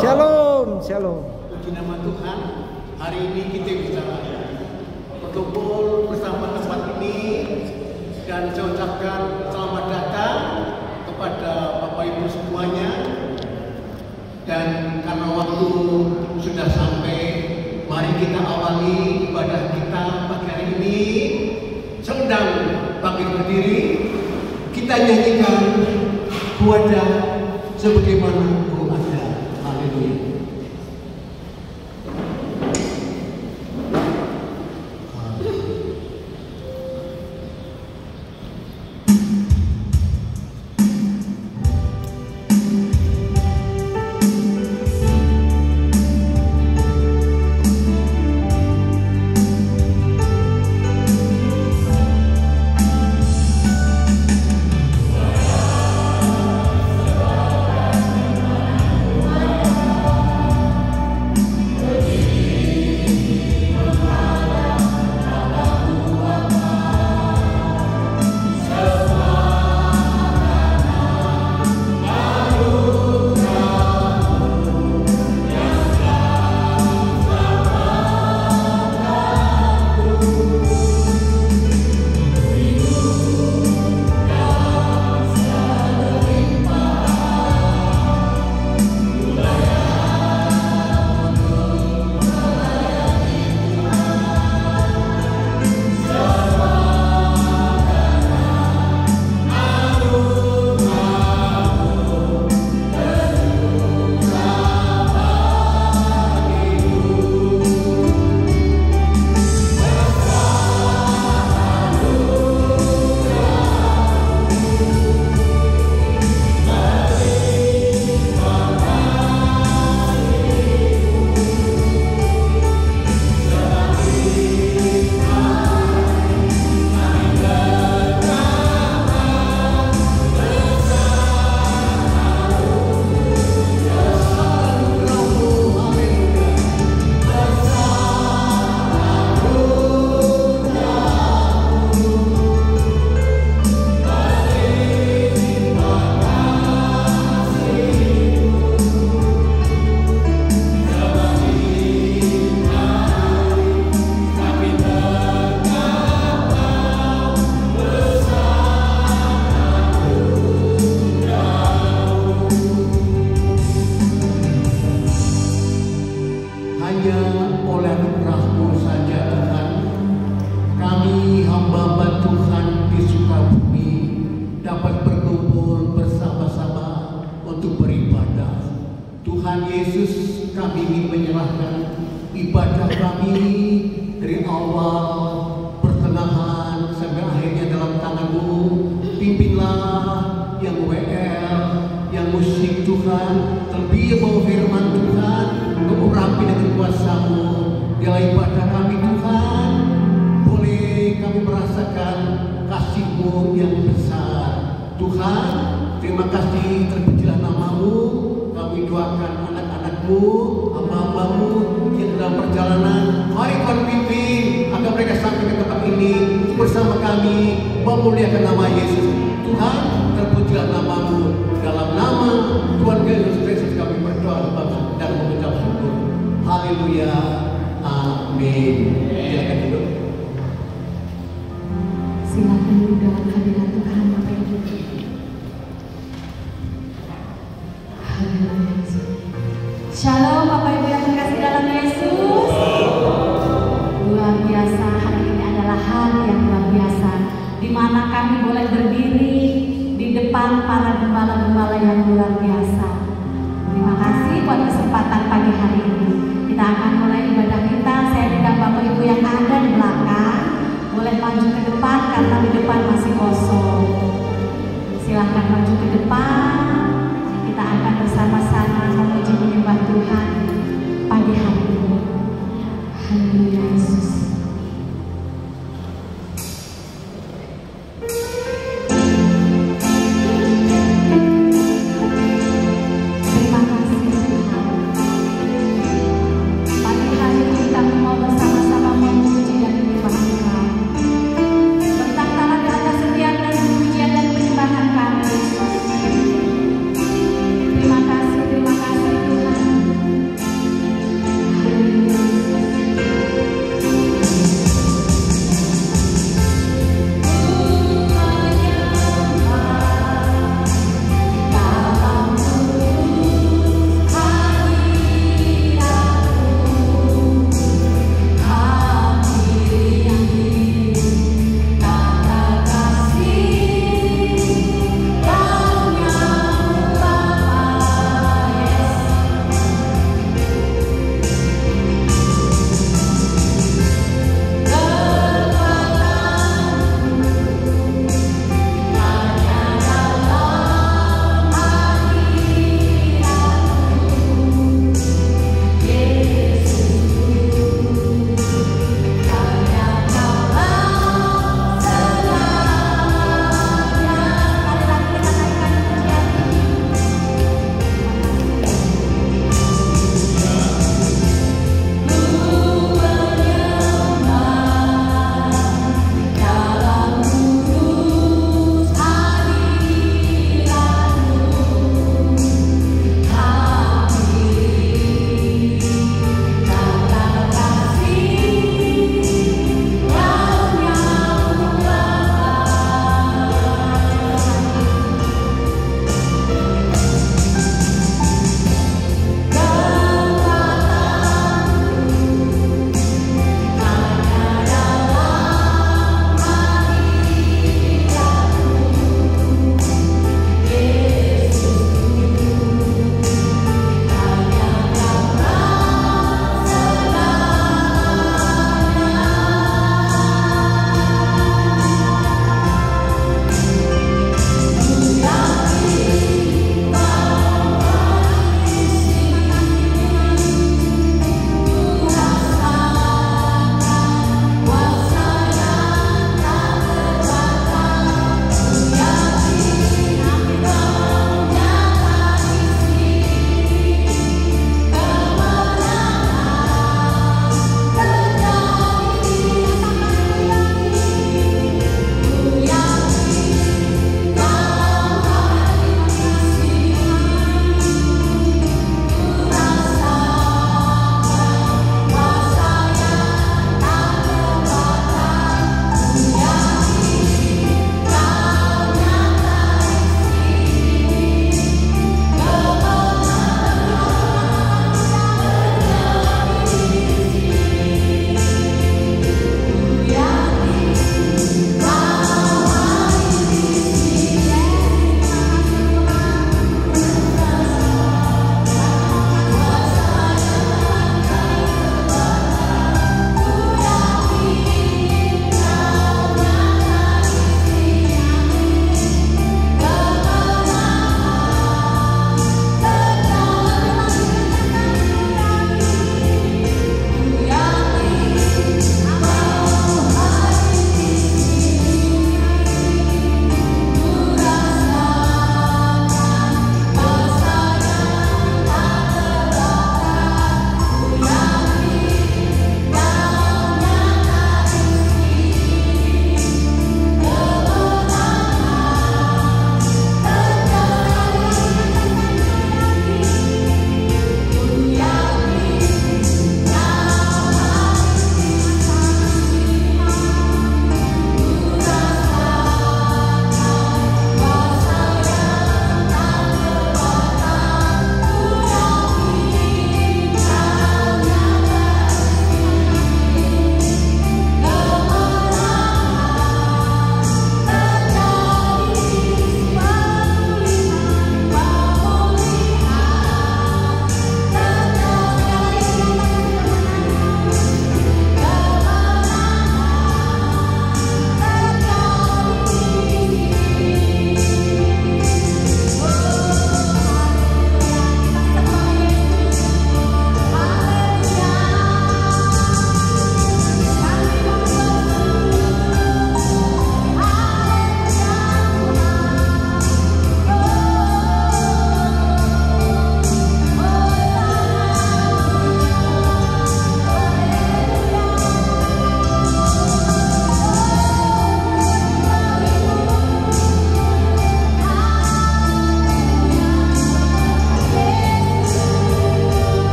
Shalom, shalom. Puji nama Tuhan, hari ini kita bisa berkumpul bersama tempat ini dan saya ucapkan selamat datang kepada Bapak Ibu semuanya. Dan karena waktu sudah sampai, mari kita awali ibadah kita pagi hari ini. Sedang bangkit berdiri, kita nyanyikan Kuada sebagaimana Engkau ada. Haleluya. Shalom Bapak Ibu yang terkasih dalam Yesus. Luar biasa, hari ini adalah hari yang luar biasa, di mana kami boleh berdiri di depan para gembala-gembala yang luar biasa. Terima kasih buat kesempatan pagi hari ini. Kita akan mulai ibadah kita. Saya dengan Bapak Ibu yang ada di belakang boleh maju ke depan karena di depan masih kosong. Silahkan maju ke depan. Kita akan bersama-sama memuji menyembah Tuhan pagi hari ini. Haleluya Yesus.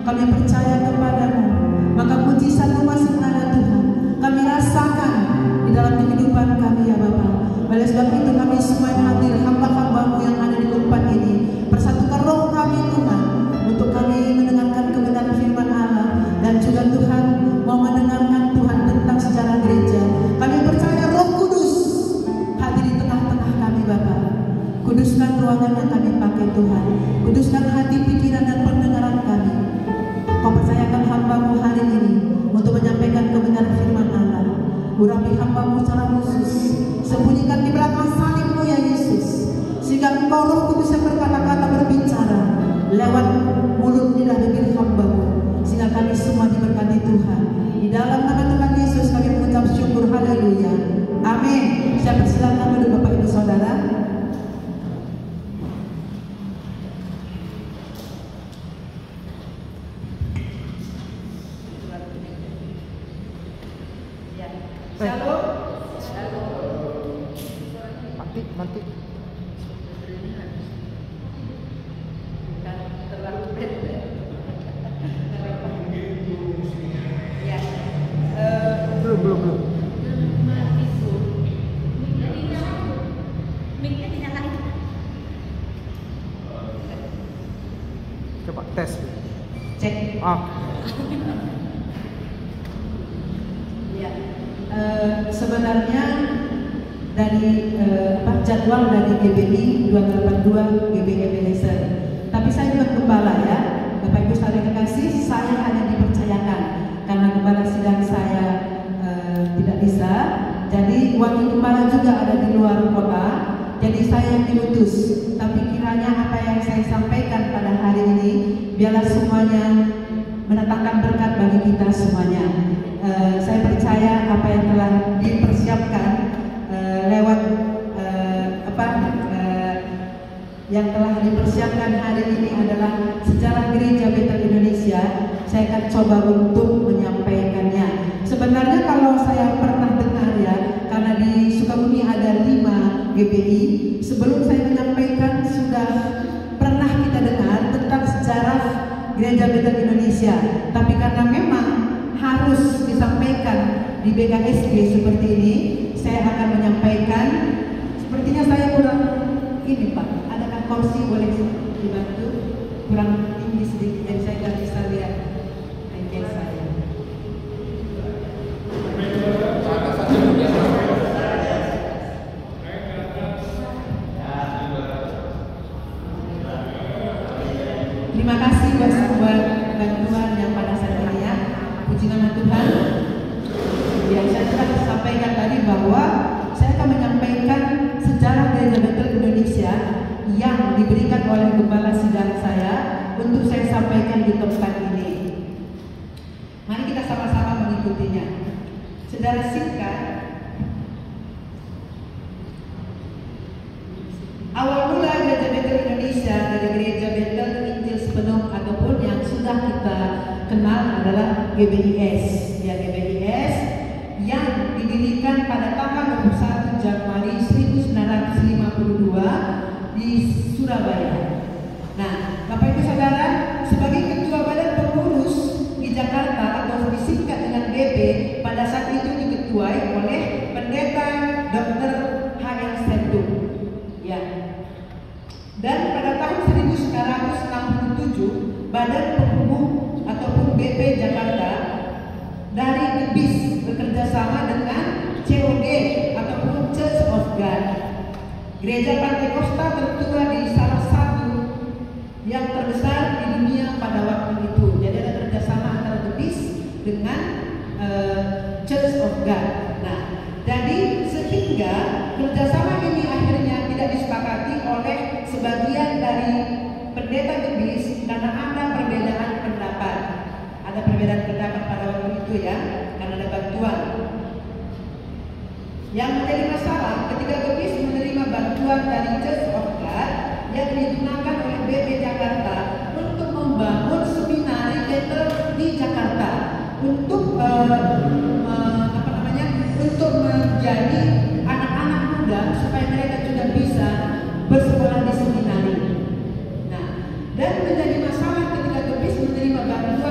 kami percaya kepadamu. Maka mujizat-Mu masih ada Tuhan, kami rasakan di dalam kehidupan kami ya Bapa. Oleh sebab itu kami semua yang hadir, hamba-hamba-Mu yang ada di tempat ini, persatukan roh kami Tuhan, untuk kami mendengarkan kebenaran firman Allah, dan juga Tuhan mau mendengarkan Tuhan tentang sejarah gereja. Kami percaya Roh Kudus hadir di tengah-tengah kami Bapa. Kuduskan ruangan yang kami pakai Tuhan, kuduskan hati, pikiran, dan pendengaran kami. Kau percayakan hamba-Mu hari ini untuk menyampaikan kebenaran firman Allah. Urapi hamba-Mu secara khusus, sembunyikan di belakang salib-Mu ya Yesus, sehingga Engkau Roh Kudus yang berkata-kata berbicara lewat mulut lidah bibir hamba-Mu, sehingga kami semua diberkati Tuhan. Di dalam nama Tuhan Yesus kami mengucap syukur, haleluya, amin. Saya persilakan dulu Bapak Ibu Saudara. Shalom. Mati. Terlalu pendek. Ya. Belum. Mic-nya dinyalain. Coba tes. Cek. Ya. Sebenarnya dari jadwal dari GBI 282 GBI Ebenezer, tapi saya bukan gembala ya Bapak Ibu saudara kekasih. Saya hanya dipercayakan karena gembala sidang saya tidak bisa, jadi wakil gembala juga ada di luar kota, jadi saya yang diutus. Tapi kiranya apa yang saya sampaikan pada hari ini biarlah semuanya mendatangkan berkat bagi kita semuanya. Saya percaya apa yang telah dipersiapkan lewat yang telah dipersiapkan hari ini adalah sejarah gereja Betel Indonesia. Saya akan coba untuk menyampaikannya. Sebenarnya kalau saya pernah dengar ya, karena di Sukabumi ada 5 GBI, sebelum saya menyampaikan sudah pernah kita dengar tentang sejarah gereja Betel Indonesia. Tapi karena memang harus disampaikan di BKSG seperti ini, saya akan menyampaikan. Sepertinya saya kurang ini Pak, adakah kursi boleh dibantu? Kurang tinggi sedikit, jadi saya nggak bisa lihat bengkel saya. Terima kasih buat semua bantuan yang pada saat ini ya. Puji nama Tuhan. Ya, saya telah sampaikan tadi bahwa saya akan menyampaikan sejarah gereja Betel Indonesia yang diberikan oleh gembala sidang saya untuk saya sampaikan di tempat ini. Mari kita sama-sama mengikutinya. Secara singkat, awal mula gereja Betel Indonesia dari gereja Betel Injil Sepenuh ataupun yang sudah kita kenal adalah GBIS. Ya, GBIS yang didirikan pada tanggal 21 Januari 1952 di Surabaya. Nah, Bapak Ibu Saudara, sebagai ketua badan pengurus di Jakarta atau disingkat dengan BB, pada saat itu diketuai oleh Pendeta Dr. H.L. Senduk. Ya. Dan pada tahun 1967, Badan Penghubung ataupun BP Jakarta dari BIS bekerja sama dengan COG ataupun Church of God, gereja Pantekosta tertua di salah satu yang terbesar di dunia pada waktu itu. Jadi ada kerjasama antara BIS dengan Church of God. Nah, jadi sehingga kerjasama ini akhirnya tidak disepakati oleh sebagian dari pendeta BIS karena ada perbedaan pendapat. Ada perbedaan pendapat pada waktu itu ya, karena ada bantuan. Yang menjadi masalah ketika GBIS menerima bantuan dari Church of God yang digunakan oleh BP Jakarta untuk membangun seminari Betel di Jakarta untuk untuk menjadi anak-anak muda supaya mereka juga bisa bersekolah di seminari. Nah, dan menjadi masalah ketika GBIS menerima bantuan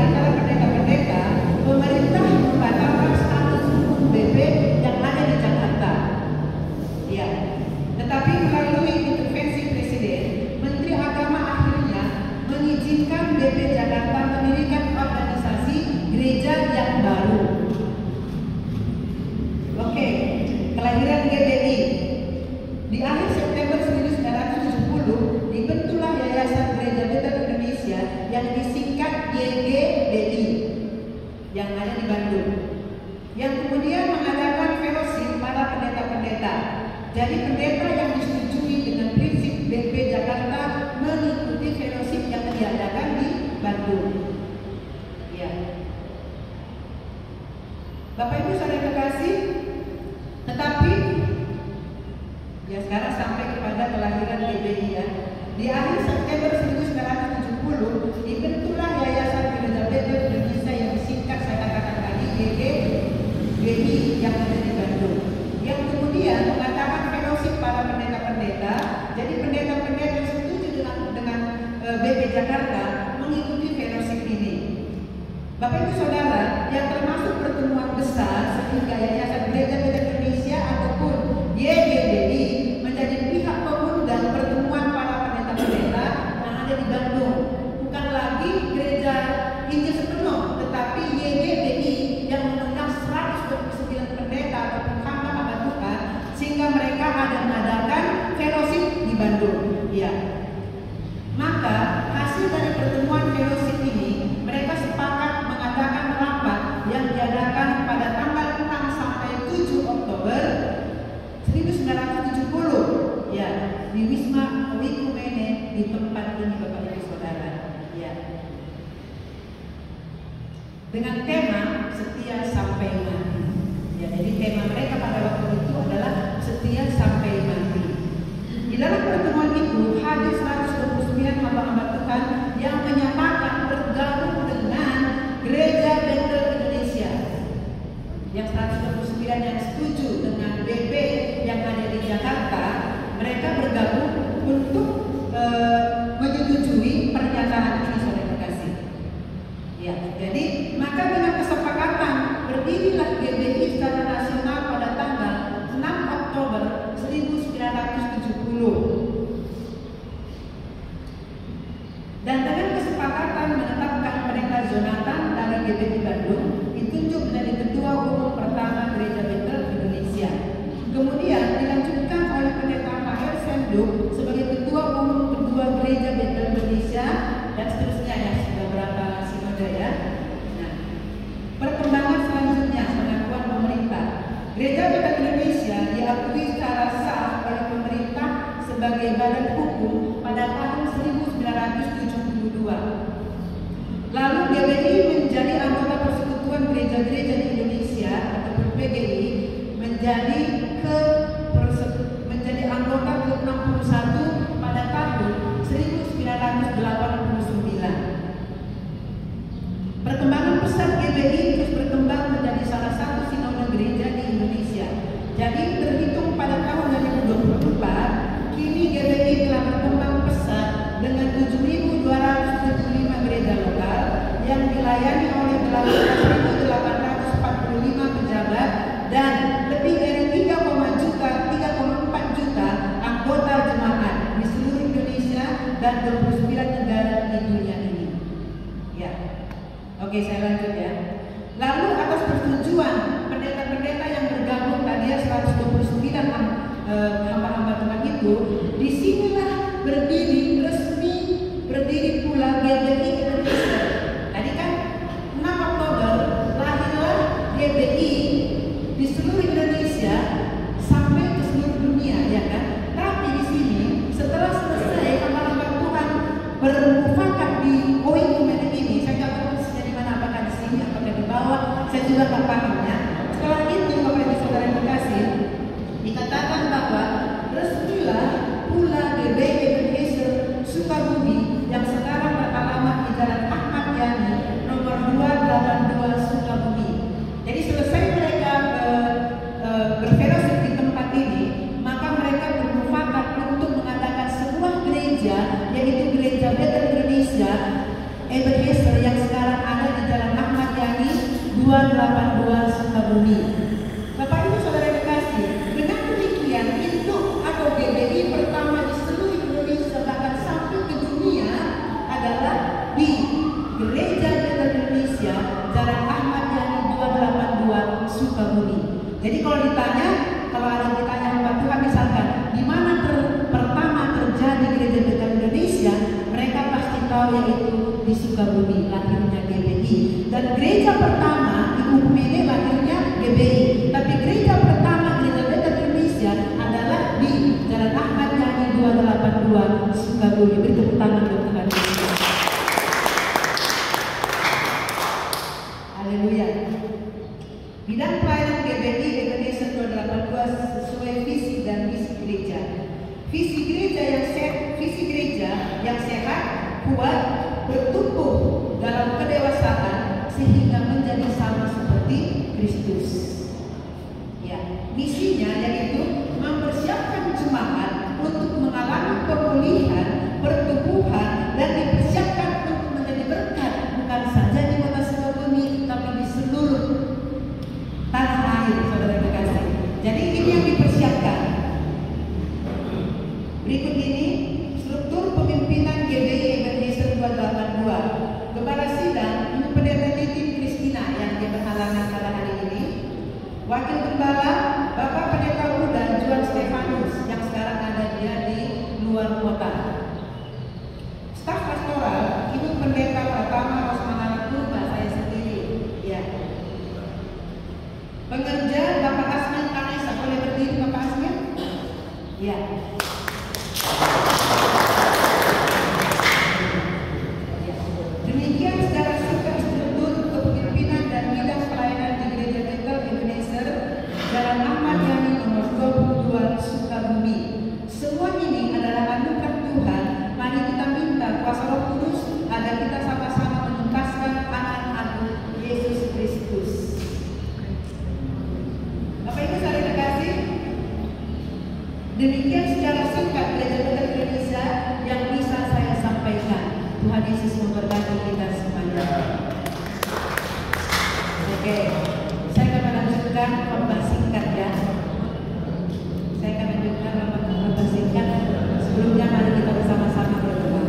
antara pendeta-pendeta, pemerintah membatalkan status hukum BP yang ada di Jakarta. Ya, tetapi melalui intervensi Presiden, Menteri Agama akhirnya mengizinkan BP Jakarta mendirikan organisasi gereja yang baru. Oke, kelahiran GBI. Di akhir September 1970 dibentuklah Yayasan Gereja Betel Indonesia yang disingkat YGBI yang ada di Bandung, yang kemudian mengadakan fellowship para pendeta-pendeta. Jadi pendeta yang disetujui dengan prinsip BP Jakarta mengikuti fellowship yang diadakan di Bandung. Ya. Bapak Ibu saudara kekasih, tetapi ya sekarang sampai kepada kelahiran GBI ya. Di akhir September 1970 dibentuklah Yayasan Gereja Betel Indonesia yang disingkat saya katakan tadi YGBI yang ada di Bandung, yang kemudian mengatakan fellowship para pendeta-pendeta. Jadi pendeta-pendeta yang setuju dengan BP Jakarta mengikuti fellowship ini. Bapak Ibu Saudara, yang termasuk pertemuan besar sehingga Yayasan Gereja Betel Indonesia ataupun YGBI menjadi pihak pengundang pertemuan para pendeta-pendeta yang ada di Bandung. Bukan lagi gereja Injil sepenuh, tetapi YGBI yang mengundang 129 pendeta ataupun hamba-hamba Tuhan, sehingga mereka ada mengadakan fellowship di Bandung. Ya. Maka hasil dari pertemuan fellowship ini, mereka sepakat mengadakan rapat yang diadakan pada tanggal 6 sampai 7 Oktober 1970 ya, di Wisma Wikumene di tempat ini Bapak Ibu Saudara. Ya. Dengan tema setia sampai mati. Ya, jadi tema mereka pada waktu itu adalah setia sampai mati. Di dalam pertemuan itu hadir 129 hamba-hamba Tuhan yang menyatakan bergabung dengan Gereja Betel Indonesia. Yang 129 yang setuju dengan BP yang ada di Jakarta, mereka bergabung untuk menyetujui pernyataan ini, saudara kasih. Ya, jadi maka dengan kesepakatan berdirilah GBI secara nasional pada tanggal 6 Oktober 1970. Dan dengan kesepakatan menetapkan pendeta Jonathan dari GBI Bandung ditunjuk menjadi ketua umum pertama Gereja Betel Indonesia. Kemudian dilanjutkan oleh pendeta Maher Senduk sebagai ketua umum kedua Gereja Betel Indonesia dan seterusnya ya, sudah berapa sinode ya. Nah, perkembangan selanjutnya pengakuan pemerintah. Gereja Betel Indonesia diakui secara sah oleh pemerintah sebagai badan hukum pada tahun 1972. Lalu GBI menjadi anggota Persekutuan Gereja-Gereja di Indonesia atau PGI, menjadi anggota ke-61 pada tahun 1989. Perkembangan pesat GBI terus berkembang menjadi salah satu sinode gereja di Indonesia. Jadi terhitung pada tahun 2024, kini GBI telah berkembang pesat dengan 7.275 gereja lokal yang dilayani oleh 18.845 pejabat dan lebih dari 3,4 juta anggota jemaat di seluruh Indonesia dan 29 negara di dunia ini. Ya, oke saya lanjut ya. Lalu atas persetujuan pendeta-pendeta yang bergabung tadi 129 hamba-hamba Tuhan itu, disinilah berdiri pula GBI Indonesia. Tadi kan 6 Oktober lahirlah GBI di seluruh Indonesia sampai ke seluruh dunia ya kan. Tapi di sini setelah selesai hamba-hamba Tuhan bermufakat di Wikumene ini, saya nggak tahu persisnya di mana, apakah di sini apakah di bawah, saya juga nggak pahamnya. Setelah itu Bapak Ibu Saudara yang terkasih, dikatakan bahwa resmilah pula GBI Indonesia Sukabumi yang sekarang beralamat di Jalan Ahmad Yani nomor 282 Sukabumi. Jadi selesai mereka berfellowship di tempat ini, maka mereka bermufakat untuk mengadakan sebuah gereja, yaitu Gereja Betel Indonesia Ebenezer yang sekarang ada di Jalan Ahmad Yani 282 Sukabumi. Bapak Ibu Saudara dikasih, dengan demikian induk atau GBI pertama di seluruh Indonesia bahkan sampai ke dunia adalah di Gereja Kristen Indonesia Jalan Ahmad Yani 282 Sukabumi. Jadi kalau ditanya, kalau ada yang ditanya hamba Tuhan misalkan di mana pertama terjadi Gereja Kristen Indonesia, mereka pasti tahu yaitu di Sukabumi lahirnya GBI. Dan gereja pertama di Umumene lahirnya GBI, tapi gereja pertama Gereja Kristen Indonesia adalah di Jalan Ahmad Yani 282 Sukabumi. Beri tepuk tangan buat Tuhan. Haleluya. Bidang pelayanan GBI Ebenezer 282 sesuai visi dan misi gereja. Visi gereja yang sehat, kuat, bertumbuh dalam kedewasaan sehingga menjadi sama seperti Kristus. Ya, misinya yaitu mempersiapkan jemaat untuk mengalami pemulihan, pertumbuhan, dan dipersiapkan untuk menjadi berkat bukan saja di kota Sukabumi tapi di seluruh tanah air, saudara terkasih. Jadi ini yang dipersiapkan. Berikut ini struktur pemimpinan GBI Ebenezer 282. Kepala sidang Ibu Pendeta Titi Kristina yang dia berhalangan pada hari ini. Wakil Gembala Bapak Pendeta Udan Juan Stefanus yang sekarang ada dia di luar kota. Staf pastoral Ibu Pendeta Pratama Rosmana Kurma, saya sendiri. Ya. Pengerja Bapak Asmin Anissa, boleh berdiri Bapak Asmin? Ya. Demikian secara singkat struktur kepemimpinan dan bidang pelayanan di Gereja Kristen Ebenezer Jalan Ahmad Yani nomor 22 Sukabumi. Semua ini adalah anugerah Tuhan. Mari kita minta kuasa Roh Kudus agar kita sama-sama menuntaskan anak agung Yesus Kristus. Bapak Ibu saudara terkasih, demikian secara singkat Gereja Kristen Indonesia yang bisa saya sampaikan. Tuhan Yesus memberkati kita semuanya. Oke, saya akan melanjutkan khotbah singkat ya. Saya akan melanjutkan khotbah singkat. Sebelumnya mari kita bersama-sama berdoa.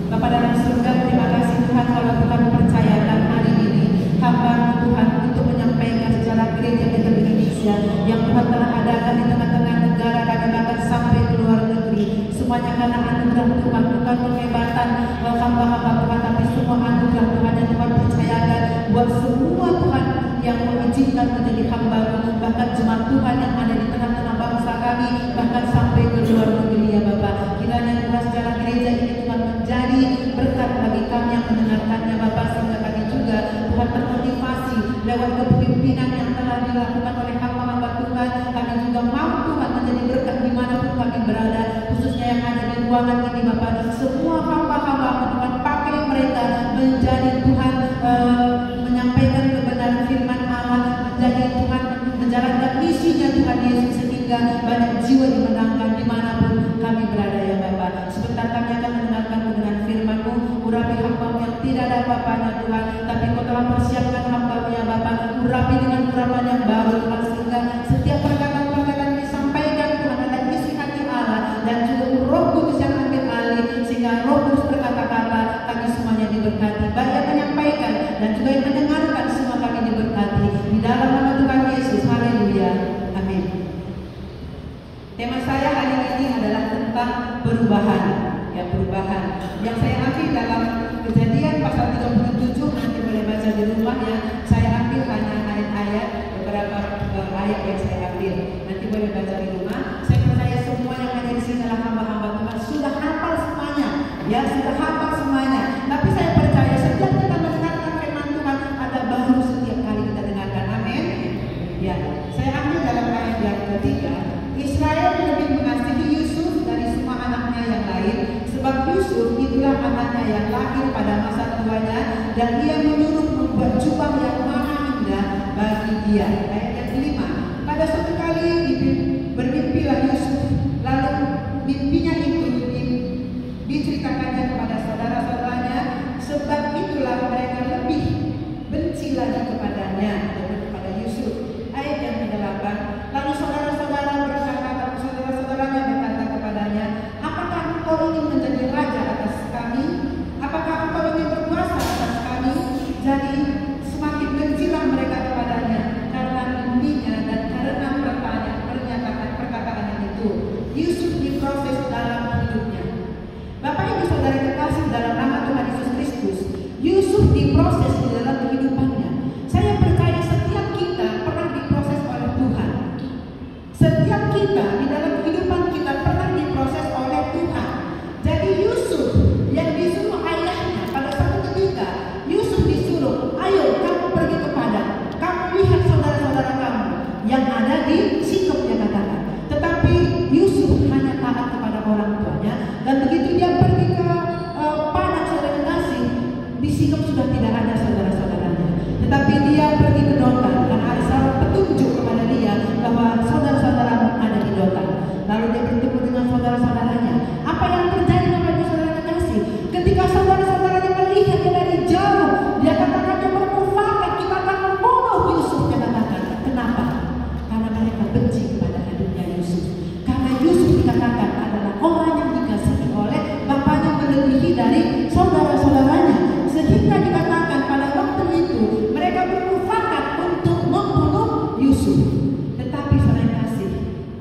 Bapa dalam surga, terima kasih Tuhan kalau Tuhan mempercayakan hari ini hamba Tuhan untuk menyampaikan sejarah Gereja Kristen Indonesia yang Tuhan telah adakan di tengah-tengah negara dan bahkan sampai ke luar negeri. Semuanya karena anugerah Tuhan, bukan penghebatan hamba-hamba Tuhan, tapi semua anugerah Tuhan yang Tuhan percayakan buat semua Tuhan yang mengizinkan menjadi hamba, bahkan jemaat Tuhan yang ada di tengah-tengah bangsa kami, bahkan sampai ke luar negeri ya Bapak. Kiranya Tuhan secara gereja ini Tuhan menjadi berkat bagi kami yang mendengarkannya Bapak, sehingga kami juga Tuhan termotivasi lewat kepemimpinan yang telah dilakukan oleh hamba-hamba Tuhan. Kami juga mampu Tuhan menjadi berkat dimanapun kami berada, khususnya yang ada di ruangan ini Bapak. Semua hamba-hamba Tuhan pakai mereka menjadi Tuhan menyampaikan kebenaran firman Allah, menjadi Tuhan menjalankan misinya Tuhan Yesus, sehingga banyak jiwa dimenangkan dimanapun kami berada ya Bapak. Sebentar kami akan mendengarkan kebenaran firman-Mu. Urapi hamba-Mu yang tidak ada apa-apanya Tuhan, tapi Kau telah persiapkan hamba-Mu ya Bapak. Urapi dengan urapan yang baru Tuhan, sehingga setiap perkataan-perkataan disampaikan Tuhan adalah isi hati Allah, dan juga Roh Kudus yang ambil alih, sehingga Roh Kudus berkata-kata, kami semuanya diberkati, baik yang menyampaikan dan juga yang mendengarkan, semua kami diberkati di dalam nama Tuhan Yesus. Haleluya, amin. Tema saya hari ini adalah tentang perubahan, ya perubahan. Yang saya ambil dalam Kejadian pasal 37, nanti boleh baca di rumah ya. Saya ambil hanya ayat-ayat, beberapa ayat yang saya ambil. Nanti boleh baca di rumah. Saya percaya semua yang ada di sini adalah hamba-hamba Tuhan sudah hafal semuanya, ya sudah hafal semuanya. Tapi saya percaya setiap kita mendengarkan firman Tuhan ada baru setiap kali kita dengarkan. Amin. Ya, saya ambil dalam ayat yang ketiga. Israel lebih mengasihi Yusuf dari semua anaknya yang lain, sebab Yusuf itulah anaknya yang lahir pada masa tuanya, dan dia menyuruh membuat jubah yang maha indah bagi dia. Ayat yang kelima. Pada suatu kali bermimpilah Yusuf, lalu mimpinya itu diceritakannya kepada saudara-saudaranya, sebab saudara-saudaranya, sehingga dikatakan pada waktu itu mereka bermufakat untuk membunuh Yusuf. Tetapi saudara kasih,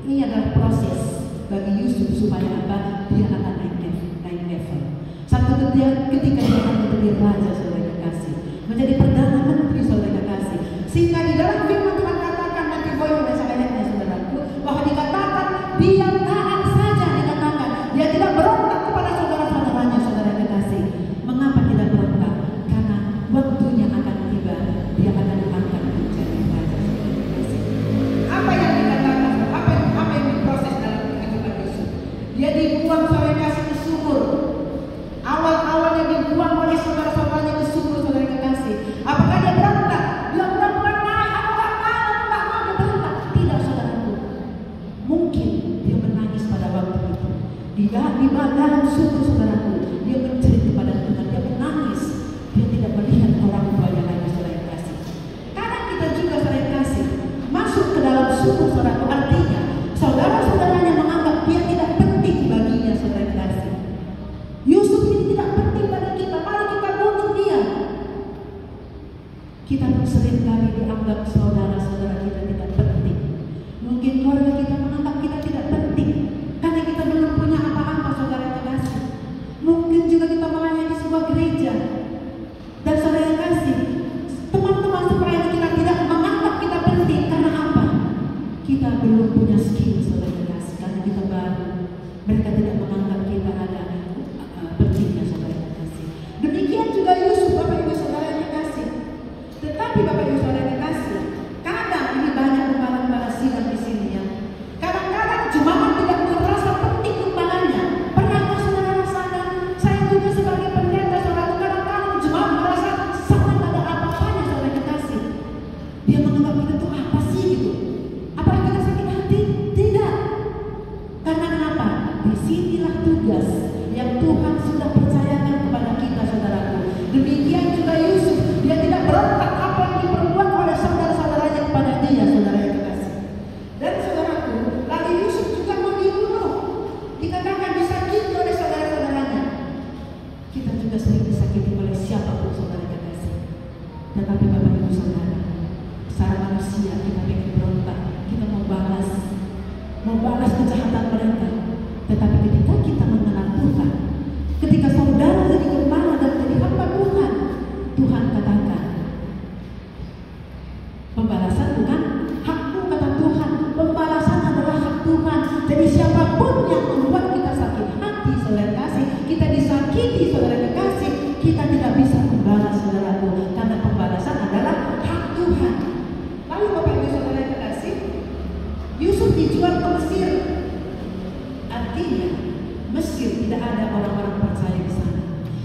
ini adalah proses bagi Yusuf supaya apa? Dia akan naik level. Satu ketika dia akan menjadi raja, saudara kasih, menjadi perdana menteri, saudara kasih. Sehingga di dalam firman Tuhan katakan, nanti boleh baca ayatnya saudaraku, bahwa dikatakan dia taat saja, dikatakan dia tidak berontak kepada saudara-saudaranya, saudara kekasih. Mengapa tidak berontak? Karena waktunya akan tiba, dia akan diangkat menjadi raja, saudara kekasih. Apa yang dikatakan? Apa yang diproses dalam kehidupan Yusuf? Dia dibuang, saudara kasih, ke sumur. Awal-awalnya dibuang oleh saudara-saudaranya ke sumur, saudara kekasih. Apakah dia berontak? Dia berontak, aku tak mau, dia berontak. Tidak, saudaraku. Mungkin dia menangis pada waktu itu. Dia di dalam sumur, saudaraku, dia menjerit kepada Tuhan, dia menangis. Dia tidak melihat orang tuanya lagi, saudara kekasih. Karena kita juga, saudara kekasih, masuk ke dalam sumur, saudaraku, artinya saudara-saudaranya menganggap dia tidak penting baginya, saudara kekasih. Yusuf ini tidak penting bagi kita, mari kita bunuh dia. Kita pun sering kali dianggap saudara-saudara kita tidak penting. Mungkin keluarga kita menganggap kita tidak penting karena kita belum punya apa-apa, saudara kekasih. Mungkin juga kita melayani di sebuah gereja, dan saudara kekasih, teman-teman seperti kita tidak menganggap kita penting karena apa? Kita belum punya skill, saudara kekasih, karena kita baru. Mereka tidak menganggap kita ada pentingnya, saudara kekasih. Demikian juga Yusuf, Bapak Ibu saudara kekasih. Tetapi Bapak Ibu saudara kekasih, kadang ini banyak gembala-gembala sidang di sini ya. Kadang-kadang jemaat tidak merasa penting gembalanya. Pernahkah saudara rasakan? Saya juga sebagai pendeta, saudara, kadang-kadang jemaat merasa sangat ada apa-apanya, saudara kekasih. Dia menganggap kita tuh apa sih gitu? Apakah kita sakit hati? Tidak. Karena kenapa? Disinilah tugas yang Tuhan sudah percayakan kepada kita, saudaraku. Demikian juga Yusuf, dia tidak berontak apa yang diperbuat oleh saudara-saudaranya kepada dia, saudara yang kekasih. Dan saudaraku, lalu Yusuf juga mau dibunuh, dikatakan disakiti oleh saudara-saudaranya. Kita juga sering disakiti oleh siapapun, saudara kekasih. Tetapi Bapak Ibu saudara, secara manusia kita ingin berontak, kita mau balas kejahatan mereka. Tetapi ketika kita mengenal Tuhan, ketika saudara jadi gembala dan jadi hamba Tuhan, Tuhan katakan, pembalasan bukan hakmu, kata Tuhan. Pembalasan adalah hak Tuhan. Jadi siapapun yang membuat kita sakit hati, saudara kasih, kita disakiti, saudara kekasih, kita tidak bisa membalas, saudaraku, karena pembalasan adalah hak Tuhan. Lalu Bapak Ibu saudara kekasih, Yusuf dijual ke Mesir. Artinya Mesir tidak ada orang-orang percaya di sana.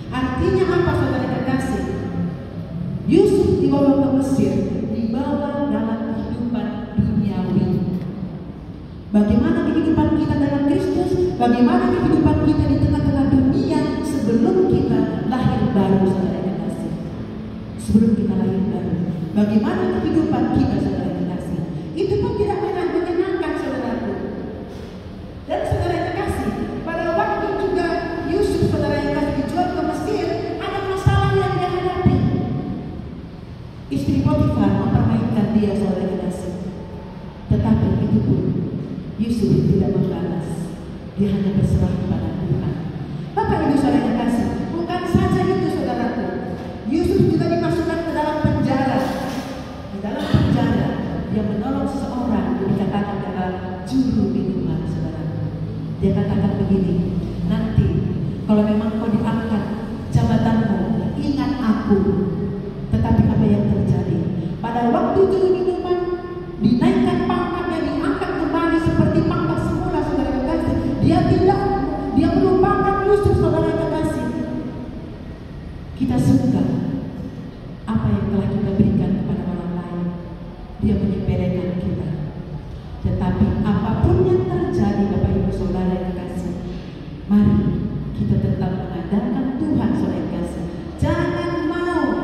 Artinya apa, saudara kekasih? Yusuf dibawa ke Mesir, dibawa dalam kehidupan duniawi. Bagaimana kehidupan kita dalam Kristus? Bagaimana kehidupan kita di tengah-tengah dunia sebelum kita lahir baru, saudara kekasih? Sebelum kita lahir baru, bagaimana kehidupan kita, saudara kekasih? Itu pun tidak akan menyenangkan, saudaraku. Dan saudara kekasih, pada waktu juga Yusuf, saudara kekasih, dijual ke Mesir, ada masalah yang dia hadapi. Istri Potifar mempermainkan dia, saudara kekasih. Tetapi itu pun Yusuf tidak membalas. Dia hanya berserah kepada Tuhan. Bapak Ibu saudara kekasih, bukan saja itu, saudaraku. Yusuf juga dimasukkan ke dalam penjara. Di dalam penjara, dia menolong seseorang yang dikatakan adalah juru minuman, saudara. Dia katakan begini, nanti kalau memang kau diangkat jabatanmu, ingat aku. Tetapi apa yang terjadi? Pada waktu juru minuman dinaikkan pangkatnya, diangkat kembali seperti pangkat semula, saudara kekasih. Dia melupakan Yusuf, saudara kekasih. Kita suka apa yang telah kita berikan kepada orang lain. Dia menyepelekan kita. Tetapi apapun yang terjadi, Bapak Ibu saudara kekasih, mari kita tetap mengandalkan Tuhan, saudara kekasih. Jangan mau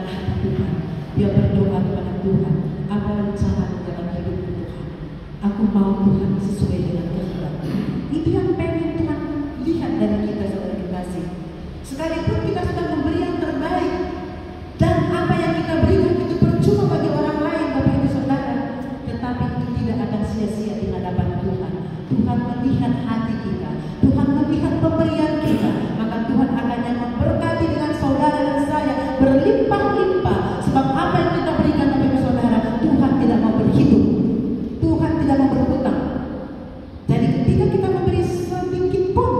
hati Tuhan. Dia berdoa kepada Tuhan, apa rencana dalam hidupku Tuhan. Aku mau Tuhan sesuai dengan kehendak-Mu. Itu yang pengen Tuhan lihat dari kita, saudara kekasih. Sekalipun kita sudah memberi yang terbaik, dan apa yang kita berikan itu percuma bagi orang lain, Bapak Ibu Saudara, tetapi itu tidak akan sia-sia di hadapan Tuhan. Tuhan melihat hati kita, Tuhan melihat pemberian kita, maka Tuhan akan yang memberkati dengan saudara dan saya berlimpah-limpah. Sebab apa yang kita berikan, Bapak Ibu Saudara, Tuhan tidak mau berhitung, Tuhan tidak mau berhutang. Jadi ketika kita memberi sedikit pun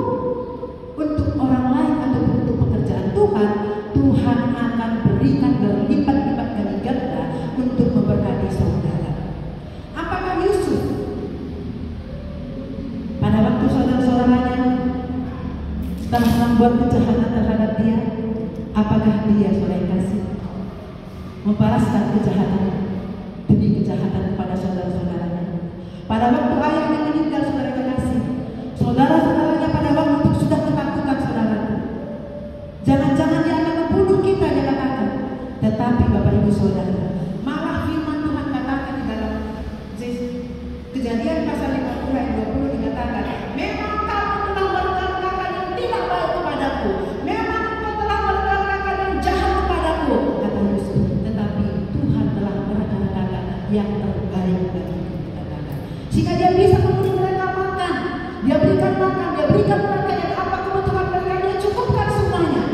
untuk orang lain atau untuk pekerjaan Tuhan, Tuhan akan berikan berlipat-lipat kali ganda untuk memberkati saudara. Apakah Yusuf pada waktu saudara-saudaranya setelah membuat kejahatan terhadap dia, apakah dia, saudara kasih, membalaskan kejahatan demi kejahatan kepada saudara-saudaranya? Pada waktu ayahnya meninggal, saudara kasih, saudara-saudaranya pada waktu itu sudah ketakutan, saudara. Jangan-jangan dia akan membunuh kita, dia katakan. Tetapi Bapak Ibu Saudara, malah firman Tuhan katakan di dalam Kejadian pasal 50 ayat 20 dikatakan, memang kamu telah melakukan yang tidak baik kepadaku, memang engkau telah melakukan yang jahat kepadaku, kata Yusuf. Tetapi Tuhan telah merencanakan yang terbaik bagi kita. Sehingga dia bisa memberi mereka makan, dia berikan makan, dia berikan mereka yang apa kebutuhan mereka, dia cukupkan semuanya.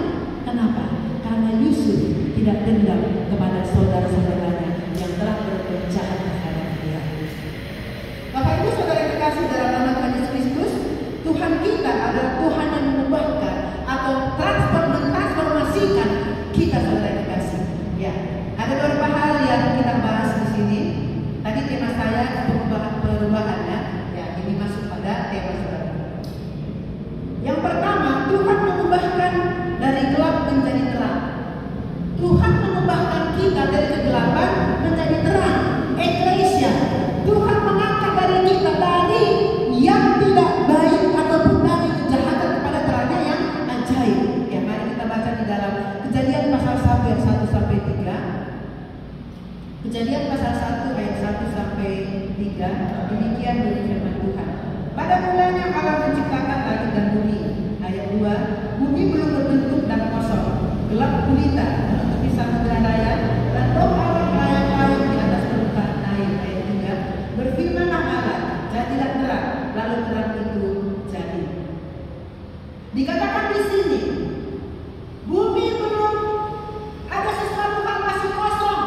Kenapa? Karena Yusuf tidak dendam kepada saudara-saudaranya yang telah berbuat jahat terhadap dia. Bapak Ibu Saudara kekasih dalam nama Tuhan Yesus Kristus, Tuhan kita adalah Tuhan yang mengubahkan atau transformasikan kita, saudara kekasih. Ya, ada beberapa hal yang kita bahas di sini. Tadi tema saya perubahannya, ya ini masuk pada tema saudara. Yang pertama, Tuhan mengubahkan dari gelap menjadi terang. Tuhan mengubahkan kita dari kegelapan menjadi terang. Eklesia, Tuhan mengangkat dari kita dari yang tidak baik ataupun dari kejahatan kepada terangnya yang ajaib. Ya, mari kita baca di dalam Kejadian pasal 1 ayat 1 sampai 3. Kejadian pasal 1 ayat 1 sampai 3. Demikian bunyi firman Tuhan. Pada mulanya Allah menciptakan langit dan bumi. Ayat 2. Bumi belum berbentuk dan kosong, gelap gulita menutupi samudra raya, dan roh Allah melayang-layang di atas permukaan air. Ayat 3. Berfirmanlah Allah, jadilah terang, lalu terang itu jadi. Dikatakan di sini, bumi belum ada sesuatu hal masih kosong,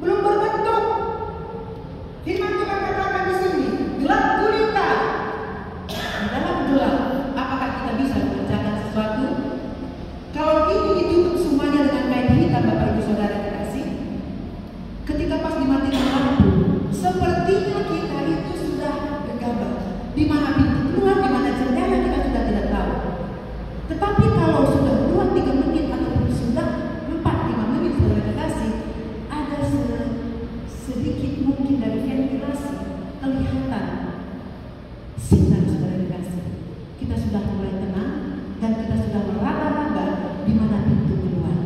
belum berbentuk. Firman Tuhan katakan di sini, gelap gulita. Di dalam gelap, apakah kita bisa mengerjakan sesuatu? Kalau ini ditutup semuanya dengan kain hitam, Bapak Ibu Saudara kekasih, ketika pas dimatikan lampu, sepertinya kita itu sudah gegabah. Di mana pintu keluar, di mana jendela kita sudah tidak tahu. Tetapi kalau sudah 2-3 menit ataupun sudah 4-5 menit, saudara kekasih, ada sedikit mungkin dari ventilasi kelihatan sinar, saudara kekasih. Kita sudah mulai tenang dan kita sudah meraba-raba di mana pintu keluar.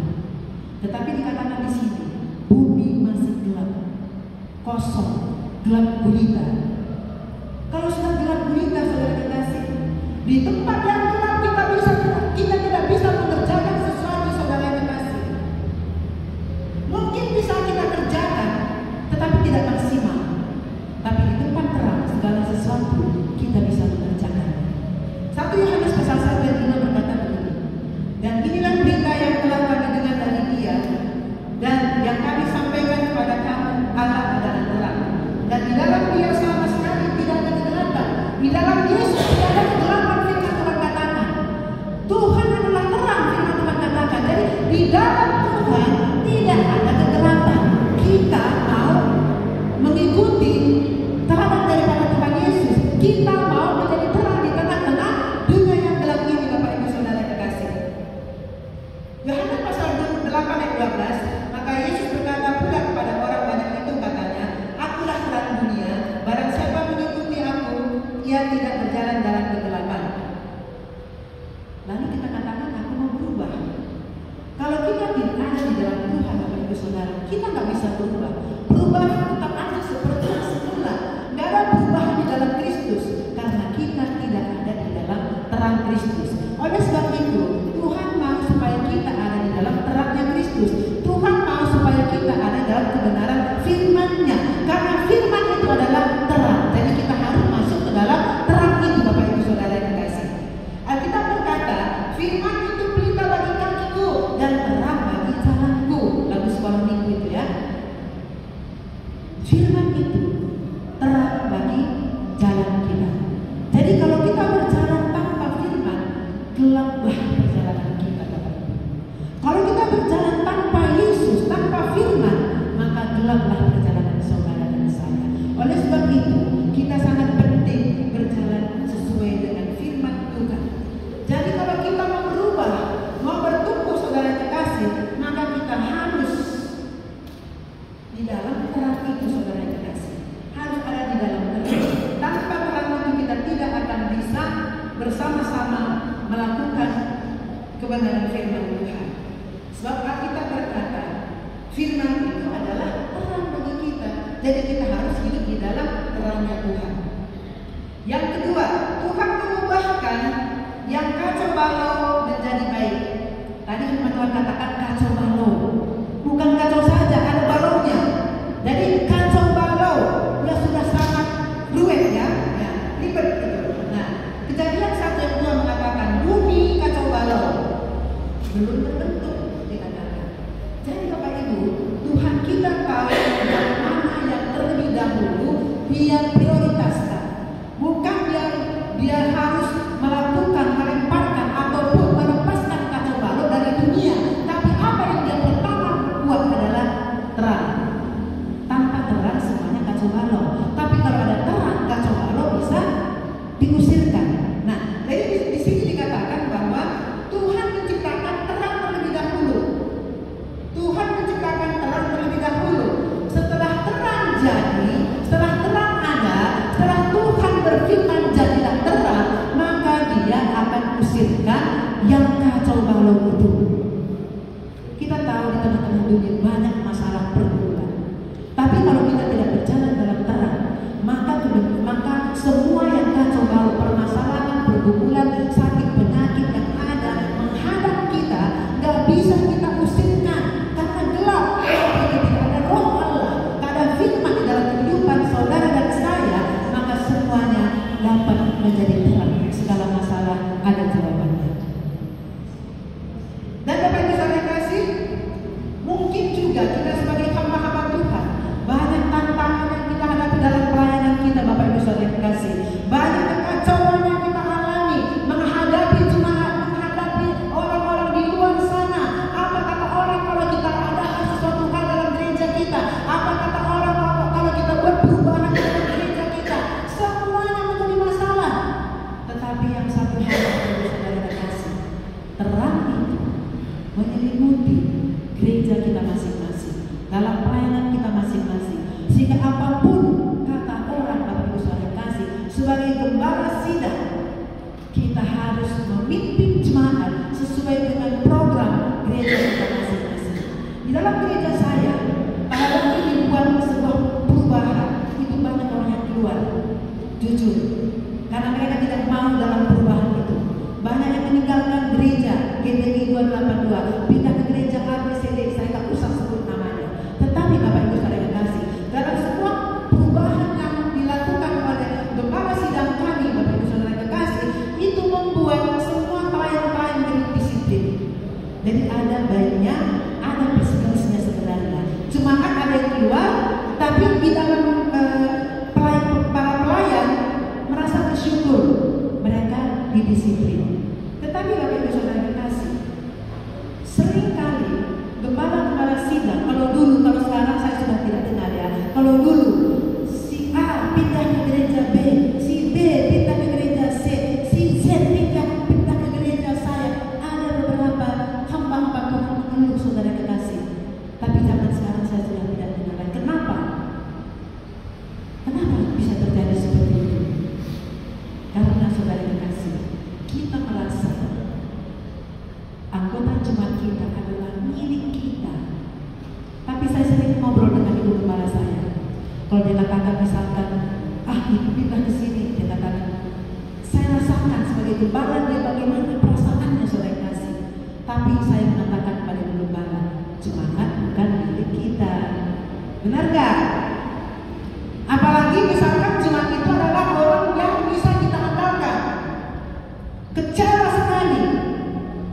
Tetapi dikatakan di sini, bumi masih gelap, kosong, gelap gulita. Kalau sudah gelap gulita, saudara kekasih, di tempat yang gelap kita tidak bisa mengerjakan sesuatu, saudara kekasih. Mungkin bisa kita kerjakan, tetapi tidak maksimal. Tapi di tempat terang, segala sesuatu kita bisa mengerjakan. 1 Yohanes pasal 1 ayat 5 berkata begini, dan inilah berita yang telah kami dengar dari Dia, dan yang kami sampaikan kepada kamu, Allah adalah terang, dan di dalam Dia sama sekali tidak ada kegelapan. Di dalam Yesus tidak ada kegelapan, firman Tuhan katakan. Tuhan adalah terang, firman Tuhan katakan. Jadi di dalam Tuhan tidak ada kegelapan. Kita mau mengikuti terang daripada Tuhan Yesus. Kita mau menjadi terang di tengah-tengah dunia yang gelap ini, Bapak Ibu Saudara kekasih. Yohanes pasal 8 ayat 12. Maka Yesus berkata pula kepada orang banyak itu, katanya, akulah terang dunia, barang siapa mengikuti aku, ia tidak berjalan dalam kegelapan. Lalu kita katakan, aku mau berubah. saudara, kita nggak bisa berubah. Perubahan tetap aja seperti yang semula. Nggak ada perubahan di dalam Kristus karena kita tidak ada di dalam terang Kristus. Oleh sebab itu, Tuhan mau supaya kita ada di dalam terangnya Kristus. Tuhan mau supaya kita ada dalam kebenaran firman-Nya. Karena firman itu adalah terang. Jadi kita harus masuk ke dalam terang itu, Bapak Ibu Saudara yang dikasihi. Alkitab berkata, firman itu pelita bagi kakiku dan terang bagi jalanku. Lagu sekolah minggu itu ya. Firman itu terang bagi jalan kita. Jadi kalau kita berjalan tanpa firman, gelaplah perjalanan kita, Bapak Ibu. Kalau kita berjalan tanpa Yesus, tanpa firman, maka gelaplah perjalanan saudara dan saya. Oleh sebab itu, kita sangat penting berjalan sesuai dengan firman Tuhan. Jadi kalau kita mau berubah, mau bertumbuh saudara kekasih, maka kita harus di dalam terang itu, saudara kekasih. Harus ada di dalam terang. Tanpa terang itu kita tidak akan bisa bersama-sama melakukan kebenaran firman Tuhan. Sebab Alkitab berkata, firman itu adalah terang bagi kita. Jadi kita harus hidup di dalam terangnya Tuhan. Yang kedua, Tuhan mengubahkan yang kacau balau menjadi baik. Tadi firman Tuhan katakan kacau balau. Bukan kacau saja, ada balaunya. Jadi kacau balau ya sudah sangat ruwet ya, ribet gitu. Nah, Kejadian 1 ayat 2 mengatakan bumi kacau balau, belum terbentuk dikatakan. Jadi Bapak Ibu, Tuhan kita tahu yang mana yang terlebih dahulu Dia prioritaskan. Bukan dia harus melakukan, melemparkan ataupun melepaskan kacau balau dari dunia, tapi apa yang Dia pertama buat adalah terang. Tanpa terang semuanya kacau balau. Tapi kalau ada terang, kacau balau bisa diusirkan. Nah, jadi di sini dikatakan bahwa Tuhan menciptakan terang terlebih dahulu. Tuhan menciptakan terang terlebih dahulu. Setelah terang jadi, setelah terang ada, setelah Tuhan berfirman jadilah terang, maka Dia akan usirkan yang kacau balau itu. Kita tahu di tengah-tengah dunia banyak masalah pergumulan. Tapi kalau kita tidak berjalan dalam terang, maka semua yang kacau balau, permasalahan, pergumulan, sakit, penyakit yang ada menghadap kita, nggak bisa kita usirkan karena gelap. Kalau tidak ada roh Allah, tidak ada firman di dalam kehidupan saudara dan saya, maka semuanya dapat menjadi terang. Segala masalah ada jawabannya. Dan Bapak Ibu saudara kasih, mungkin juga kita sebagai hamba-hamba Tuhan banyak tantangan yang kita hadapi dalam pelayanan kita, Bapak Ibu saudara kasih. Banyak kekacauan yang kita alami menghadapi jemaat, menghadapi orang-orang di luar sana. Apa kata orang kalau kita ada sesuatu hal dalam gereja kita? Apa kata orang kalau kita buat perubahan dalam gereja kita? Semuanya menjadi masalah. Tetapi yang satu hal, Bapak Ibu saudara kasih, terang itu menyelimuti gereja kita masing-masing, dalam pelayanan kita masing-masing, sehingga apapun kata orang, Bapak Ibu saudara kasih, sebagai gembala sidang, kita harus memimpin jemaat sesuai dengan program gereja kita masing-masing. Di dalam gereja saya, pada waktu dibuat sebuah perubahan, itu banyak orang yang keluar, jujur, karena mereka tidak mau dalam perubahan itu. Banyak yang meninggalkan gereja GTI 282, pindah ke gereja ABCD, saya tak usah sebut namanya. Tetapi Bapak Ibu saudara kasih, dalam semua perubahan yang dilakukan oleh gembala sidang kami, Bapak Ibu saudara kasih, itu membuat semua pelayan-pelayan menjadi disiplin. Jadi ada baiknya, ada plus-plusnya sebenarnya. Cuma kan ada yang keluar, tapi di dalam para pelayan merasa bersyukur mereka didisiplin. Tetapi Bapak Ibu saudara kasih, seringkali gembala-gembala sidang, kalau sekarang saya sudah tidak dengar ya. Kalau dulu si A pindah ke gereja B, si B pindah ke gereja C, si Z pindah ke gereja saya. Ada beberapa hamba-hamba Tuhan mengeluh saudara kekasih. Tapi zaman sekarang saya sudah tidak dengar. Kenapa? Kenapa bisa terjadi seperti itu? Karena saudara kekasih, kita merasa anggota jemaat kita ada ibu gembala saya. Kalau dia katakan misalkan, ibu pindah ke sini, dia katakan, saya rasakan sebagai gembala dia bagaimana perasaannya saudara kasih. Tapi saya mengatakan pada ibu gembala, jemaat bukan milik kita. Benar gak? Apalagi misalkan jemaat itu adalah orang yang bisa kita andalkan. Kecewa sekali.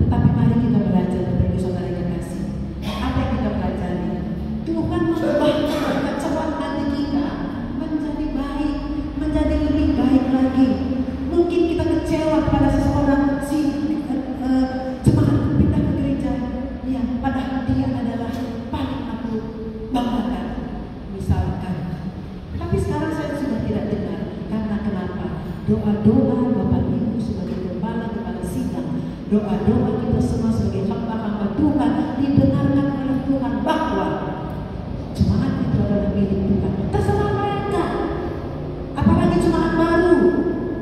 Tetapi mari kita belajar dari saudara yang kasih. Apa yang kita pelajari? Tuhan mengubahkan kecewaan hati kita menjadi baik, menjadi lebih baik lagi. Mungkin kita kecewa pada seseorang jemaat pindah ke gereja, ya, padahal dia adalah paling aku banggakan, misalkan. Tapi sekarang saya sudah tidak dengar. Karena kenapa? Doa-doa Bapak Ibu sebagai gembala sidang, doa-doa kita semua sebagai hamba-hamba Tuhan didengarkan oleh Tuhan bahwa jemaat itu adalah milik Tuhan. Terserah mereka. Apalagi jemaat baru,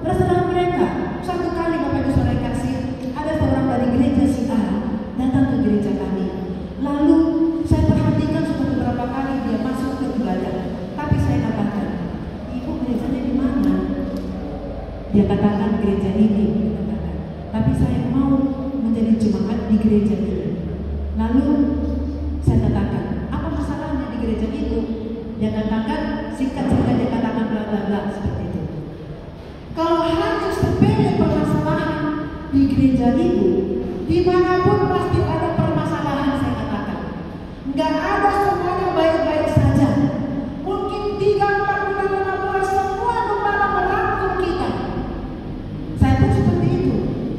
terserah mereka. Satu kali Bapak Ibu saudara kasih, ada seorang dari gereja si A datang ke gereja kami. Lalu saya perhatikan sudah beberapa kali dia masuk ke ibadah. Tapi saya katakan, ibu gerejanya di mana? Dia katakan gereja ini. Dia katakan, tapi saya mau menjadi jemaat di gereja ini. Lalu saya katakan, apa masalahnya di gereja itu? Dia katakan, singkat-singkat dia katakan bla bla bla seperti itu. Kalau hanya sepele permasalahan di gereja itu, dimanapun pasti ada permasalahan, saya katakan. Nggak ada semuanya baik-baik saja. Mungkin 3-4 bulan 5 bulan semua gembala merangkul kita. Saya pun seperti itu.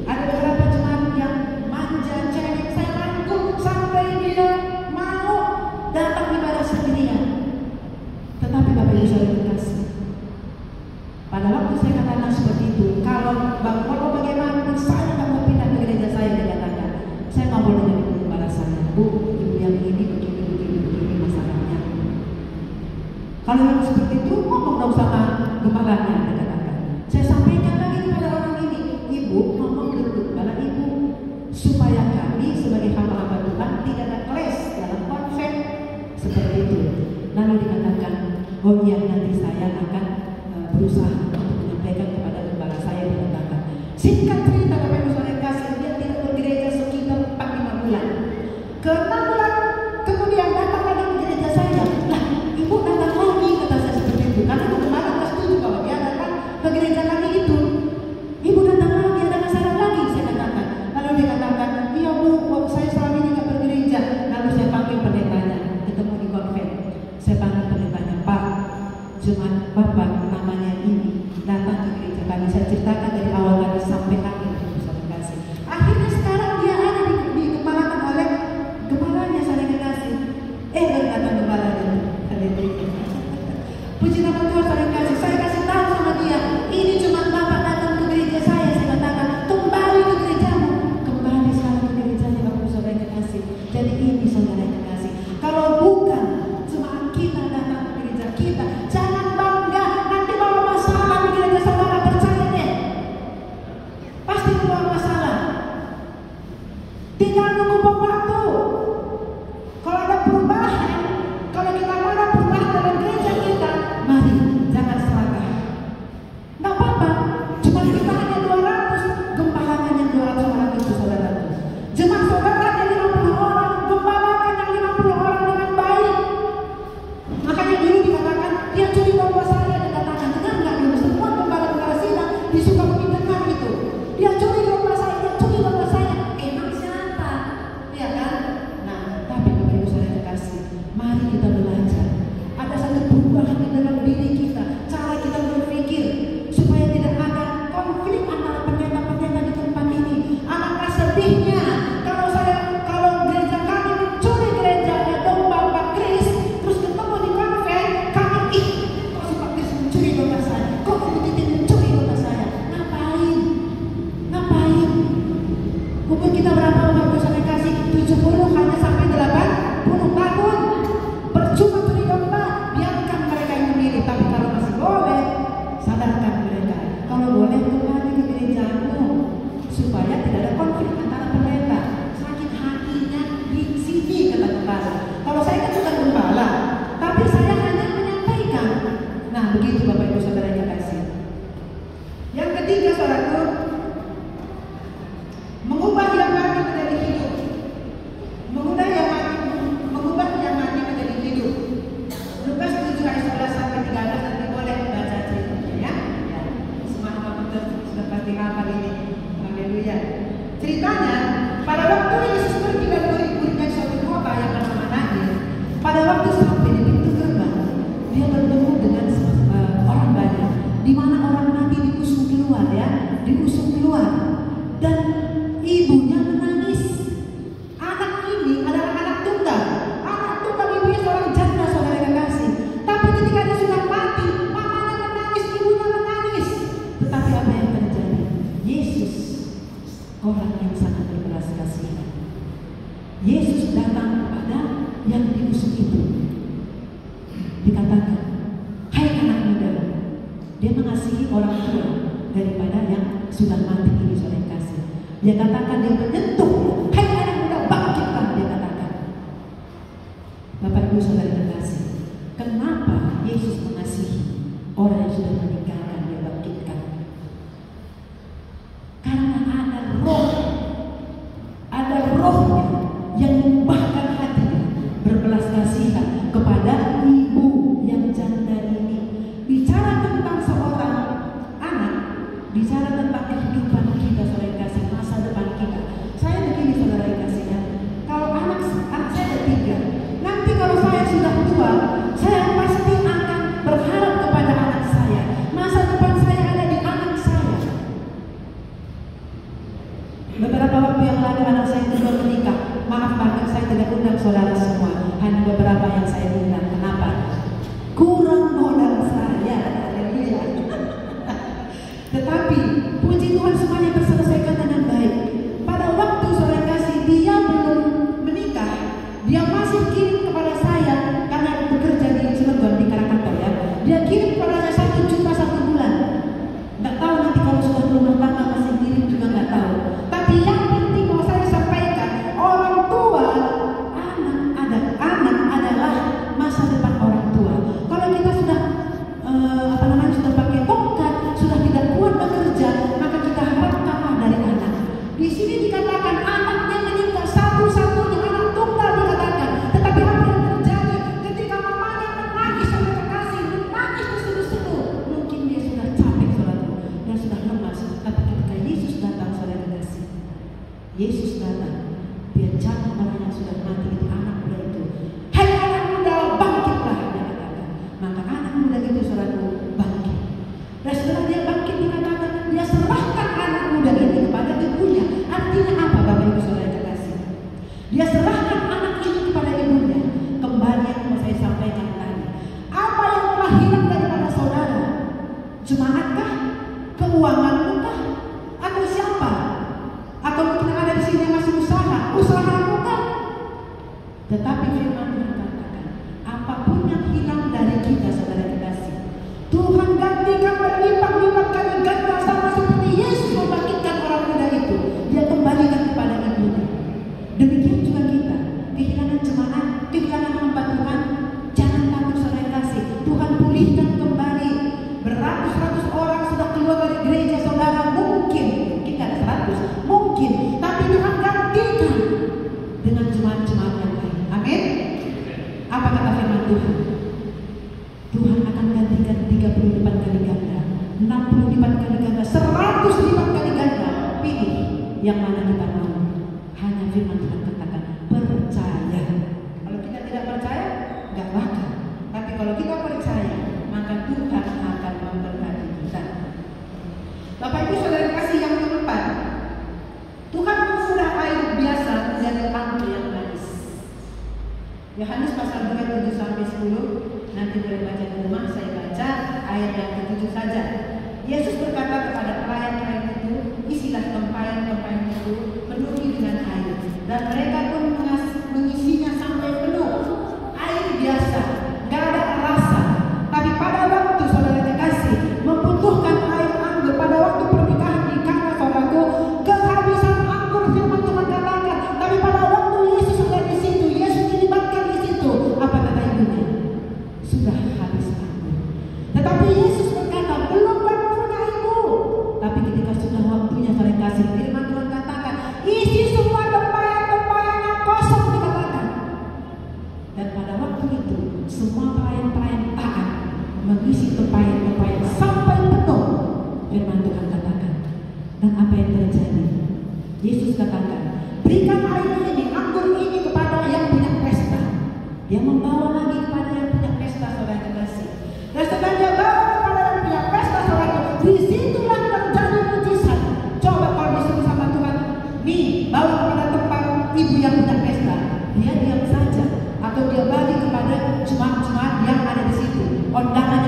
Ada beberapa jemaat yang manja, cengeng, saya rangkul sampai dia mau datang ibadah sendirian. Tetapi Bapak Ibu saudara kasih, pada waktu saya katakan seperti itu, kalau bagaimanapun saya nggak mau pindah ke gereja saya, dia katakan, saya nggak boleh jadi gembala saya. Bu, ibu yang ini begini masalahnya. Kalau yang seperti itu, ngomong dong sama gembalanya, dia katakan. Saya sampaikan lagi kepada orang ini, ibu ngomong ke gembala ibu, supaya kami sebagai hamba-hamba Tuhan tidak ada clash dalam konsep seperti itu. Lalu dikatakan, oh iya nanti saya akan berusaha untuk menyampaikan kepada gembala saya, dikatakan. Singkat cerita Bapak Ibu saudara kasih, dia tidak bergereja sekitar 4-5 bulan. Ke 6 bulan kemudian datang lagi ke gereja saya. Lah, ibu datang lagi, kata saya seperti itu. Karena ibu kemarin tidak setuju bahwa dia datang ke gereja kami itu. Ibu datang lagi, ada masalah lagi, saya katakan. Lalu dia katakan, iya bu, saya selama ini tidak bergereja. Lalu saya panggil pendetanya, ketemu di konven. Saya panggil pendetanya, Pak, jemaat Bapak namanya ini datang ke gereja kami. Saya ceritakan dari awal kami sampai akhir. Akhirnya sekarang dia ada dikepalakan oleh gembalanya saya kasih. Baru datang gembalanya. Puji nama Tuhan saya kasih tahu sama dia, ini cuma Bapak datang ke gereja saya katakan, kembali ke gerejamu. Kembali sekarang ke gerejanya Bapak saudara kasih. Jadi ini saudara kasih. Kalau bukan jemaat kita datang ke gereja kita, jangan bangga nanti bawa masalah di gereja saudara, percaya deh. Pasti bawa masalah. Tinggal nunggu waktu. Kalau ada perubahan, kalau kita mau ada perubahan dalam gereja kita, mari jangan seragam. Nggak apa-apa. Cuma kita hanya 200, gembala hanya 200 orang itu saudara. Jemaat saudara ada 50 orang, gembala hanya 50 orang dengan baik. Makanya dulu dikatakan dia curi domba saya, dikatakan dengar nggak dulu semua gembala sidang disuka mendengar itu. Dia curi domba saya, dia curi domba saya. Emang siapa? Ya kan? Nah, tapi Bapak Ibu saudara kasih, mari kita belajar. Ada satu perubahan di dalam diri kita, cara kita berpikir supaya tidak ada konflik antara pendeta-pendeta di tempat ini. Alangkah sedihnya kalau gereja kami mencuri gereja domba Pak Kris, terus ketemu di konven, kami kok si Pak Kris mencuri domba saya, kok Ibu Titin mencuri domba saya. Ngapain? Umur kita berapa Bapak Ibu saudara kasih? 70 hanya sampai 80 tahun. Percuma curi domba, biarkan mereka yang memilih. Tapi kalau masih boleh, sadarkan mereka. Kalau boleh kembali ke gerejamu, supaya tidak ada konflik antara pendeta. Sakit hatinya di sini kata gembala. Kalau saya kan bukan gembala, tapi saya saudaraku, mengubah yang mati menjadi hidup. Mengubah yang mati menjadi hidup. Lukas 7 ayat 11 sampai 13, nanti boleh baca ceritanya ya. Semua hamba sudah pasti hafal ini. Haleluya. Ceritanya, pada waktu Yesus pergi dan murid-muridnya suatu kota yang bernama Nain, pada waktu sampai di pintu gerbang, dia bertemu dengan orang banyak, di mana orang mati diusung keluar ya, diusung keluar, dan ibunya menangis. Anak ini adalah anak tunggal. Anak tunggal ibunya seorang janda, saudara kekasih. Tapi ketika dia sudah mati, mamanya menangis, ibunya menangis. Tetapi apa yang terjadi? Yesus, orang yang sangat berbelas kasihan, Yesus datang kepada yang diusung itu. Dikatakan, hai anak muda, dia mengasihi orang tua daripada yang sudah mati ini, saudara kasih. Dia katakan, dia menyentuh, hai anak muda, bangkitlah, dia katakan. Bapak Ibu saudara terkasih, kenapa Yesus mengasihi orang yang sudah meninggalkan, dia bangkitkan? Karena ada rohnya yang mengubahkan hatinya, berbelas kasihan kepada ibu yang janda ini. Bicara tentang seorang anak, bicara tentang kehidupan kita, saudara kasih, masa depan kita. Saya begini, saudara kasih ya, kalau anak saya ada 3, nanti kalau saya sudah tua, saya pasti akan berharap kepada anak saya. Masa depan saya ada di anak saya. Beberapa waktu yang lalu anak saya juga menikah. Maaf banget, saya tidak undang saudara semua, hanya beberapa yang saya undang. Kenapa? Kurang modal saya. Haleluya. Tetapi puji Tuhan, semuanya terselesaikan dengan baik. Pada waktu saudara kasih dia belum menikah, dia masih kirim kepada saya, karena bekerja di Cilegon di Karakato ya. Dia kirim kepada saya 1 juta 1 bulan. Nggak tahu nanti kalau sudah berumah tangga masih kirim juga nggak tahu. Tapi yang penting mau saya sampaikan, orang tua, anak adalah masa depan orang tua. Kalau kita sudah sudah pakai tongkat, sudah tidak kuat bekerja, maka kita harapkanlah dari anak. Di sini dikatakan anaknya meninggal, satu-satunya anak tunggal dikatakan. Tetapi apa yang terjadi ketika mamanya menangis, saudara kekasih, menangis berseduh-seduh, mungkin dia sudah capek, saudara, dan sudah lemas. Tapi ketika Yesus datang, saudara kekasih, Yesus datang, dia jatuh orang yang sudah mati itu, anak muda itu. Hai anak muda, bangkitlah, dia katakan. Maka anak muda itu, saudara, bangkit. Dan setelah dia bangkit, dikatakan dia serahkan anak muda ini kepada ibunya. Artinya apa, Bapak Ibu saudara kekasih? Dia serahkan anak ini kepada ibunya. Kembali yang mau saya sampaikan tadi, apa yang telah hilang daripada saudara? Jemaatkah? Keuanganmu kah? Atau siapa? Atau mungkin ada di sini masih usahamu kah? Tetapi firman Tuhan katakan, apapun yang hilang dari kita, saudara kekasih, Tuhan gantikan berlipat-lipat kali ganda, sama seperti Yesus membangkitkan orang muda itu. Dia kembalikan kepada ibunya. Demikian juga kita, kehilangan jemaat, kehilangan hamba Tuhan, jangan takut, saudara kasih. Tuhan pulihkan kembali. Beratus-ratus orang sudah keluar dari gereja, saudara, mungkin ada 100, mungkin, tapi Tuhan gantikan dengan jemaat-jemaat yang lain. Amin. Apa kata firman Tuhan? Tuhan akan gantikan 30 lipat kali ganda, 60 lipat kali ganda, 100 lipat kali ganda. Pilih yang mana kita mau. Hanya firman Tuhan katakan, percaya. Kalau kita tidak percaya, nggak bakal. Tapi kalau kita percaya, maka Tuhan akan memberkati kita. Bapak Ibu saudara kasih, yang keempat, Tuhan mengubah air biasa menjadi anggur yang manis. Yohanes pasal 2 7 sampai 10. Nanti boleh baca di rumah, saya baca ayat yang ke-7 saja. Yesus berkata kepada pelayan-pelayan itu, isilah tempayan-tempayan itu penuhi dengan air. Dan mereka pun mengisinya sampai penuh. Air biasa, gak ada rasa. Tapi pada waktu saudara kekasih membutuhkan air anggur, pada waktu pernikahan di Kana, saudaraku, kehabisan anggur, firman Tuhan katakan. Tapi pada waktu Yesus sudah di situ, Yesus dilibatkan di situ, apa kata ibunya? Sudah habis anggur. Tetapi Yesus berkata, belum waktunya ibu. Tapi ketika Dia membawa lagi kepada yang punya pesta, saudara kekasih. Dan setelah dia bawa kepada yang punya pesta, saudara, disitulah terjadi mujizat. Coba kalau disuruh sama Tuhan, nih bawa kepada tempat ibu yang punya pesta, dia diam saja, atau dia bagi kepada jemaat-jemaat yang ada di situ, undangan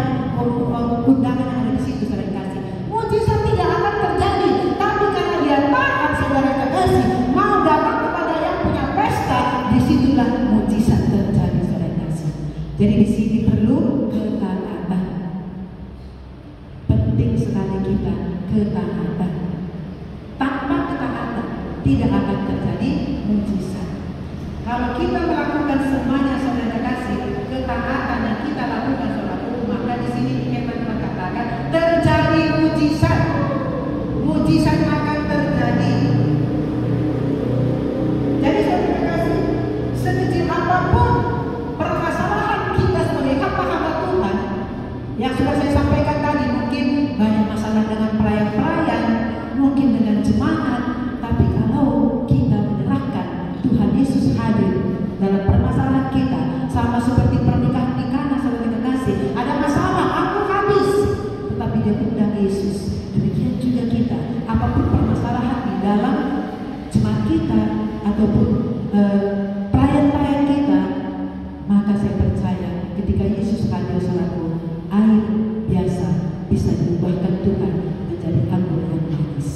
yang ada di situ, saudara kekasih. Mujizat tidak akan terjadi, tapi karena dia taat, saudara kekasih, mau datang kepada yang punya pesta, disitulah mujizat terjadi, saudara kekasih. Jadi di sini perlu ketaatan. Penting sekali kita ketaatan. Tanpa ketaatan tidak akan terjadi mujizat. Kalau kita melakukan semuanya, saudara kekasih, ketaatan yang kita lakukan, saudara, maka di sini firman Tuhan katakan terjadi mujizat. Mujizat akan terjadi. Jadi saudara kekasih, sekecil apapun permasalahan kita sebagai hamba-hamba Tuhan, yang sudah saya sampaikan tadi, mungkin banyak masalah dengan pelayan-pelayan, mungkin dengan jemaat, tapi kalau kita menyerahkan Tuhan Yesus hadir dalam permasalahan kita, sama seperti pernikahan di Kana, saudara kekasih, ada masalah, aku habis, tetapi dia undang Yesus. Demikian juga kita, apapun permasalahan di dalam jemaat kita ataupun pelayan-pelayan kita, maka saya percaya ketika Yesus hadir, saudaraku, air biasa bisa diubahkan Tuhan menjadi anggur yang manis.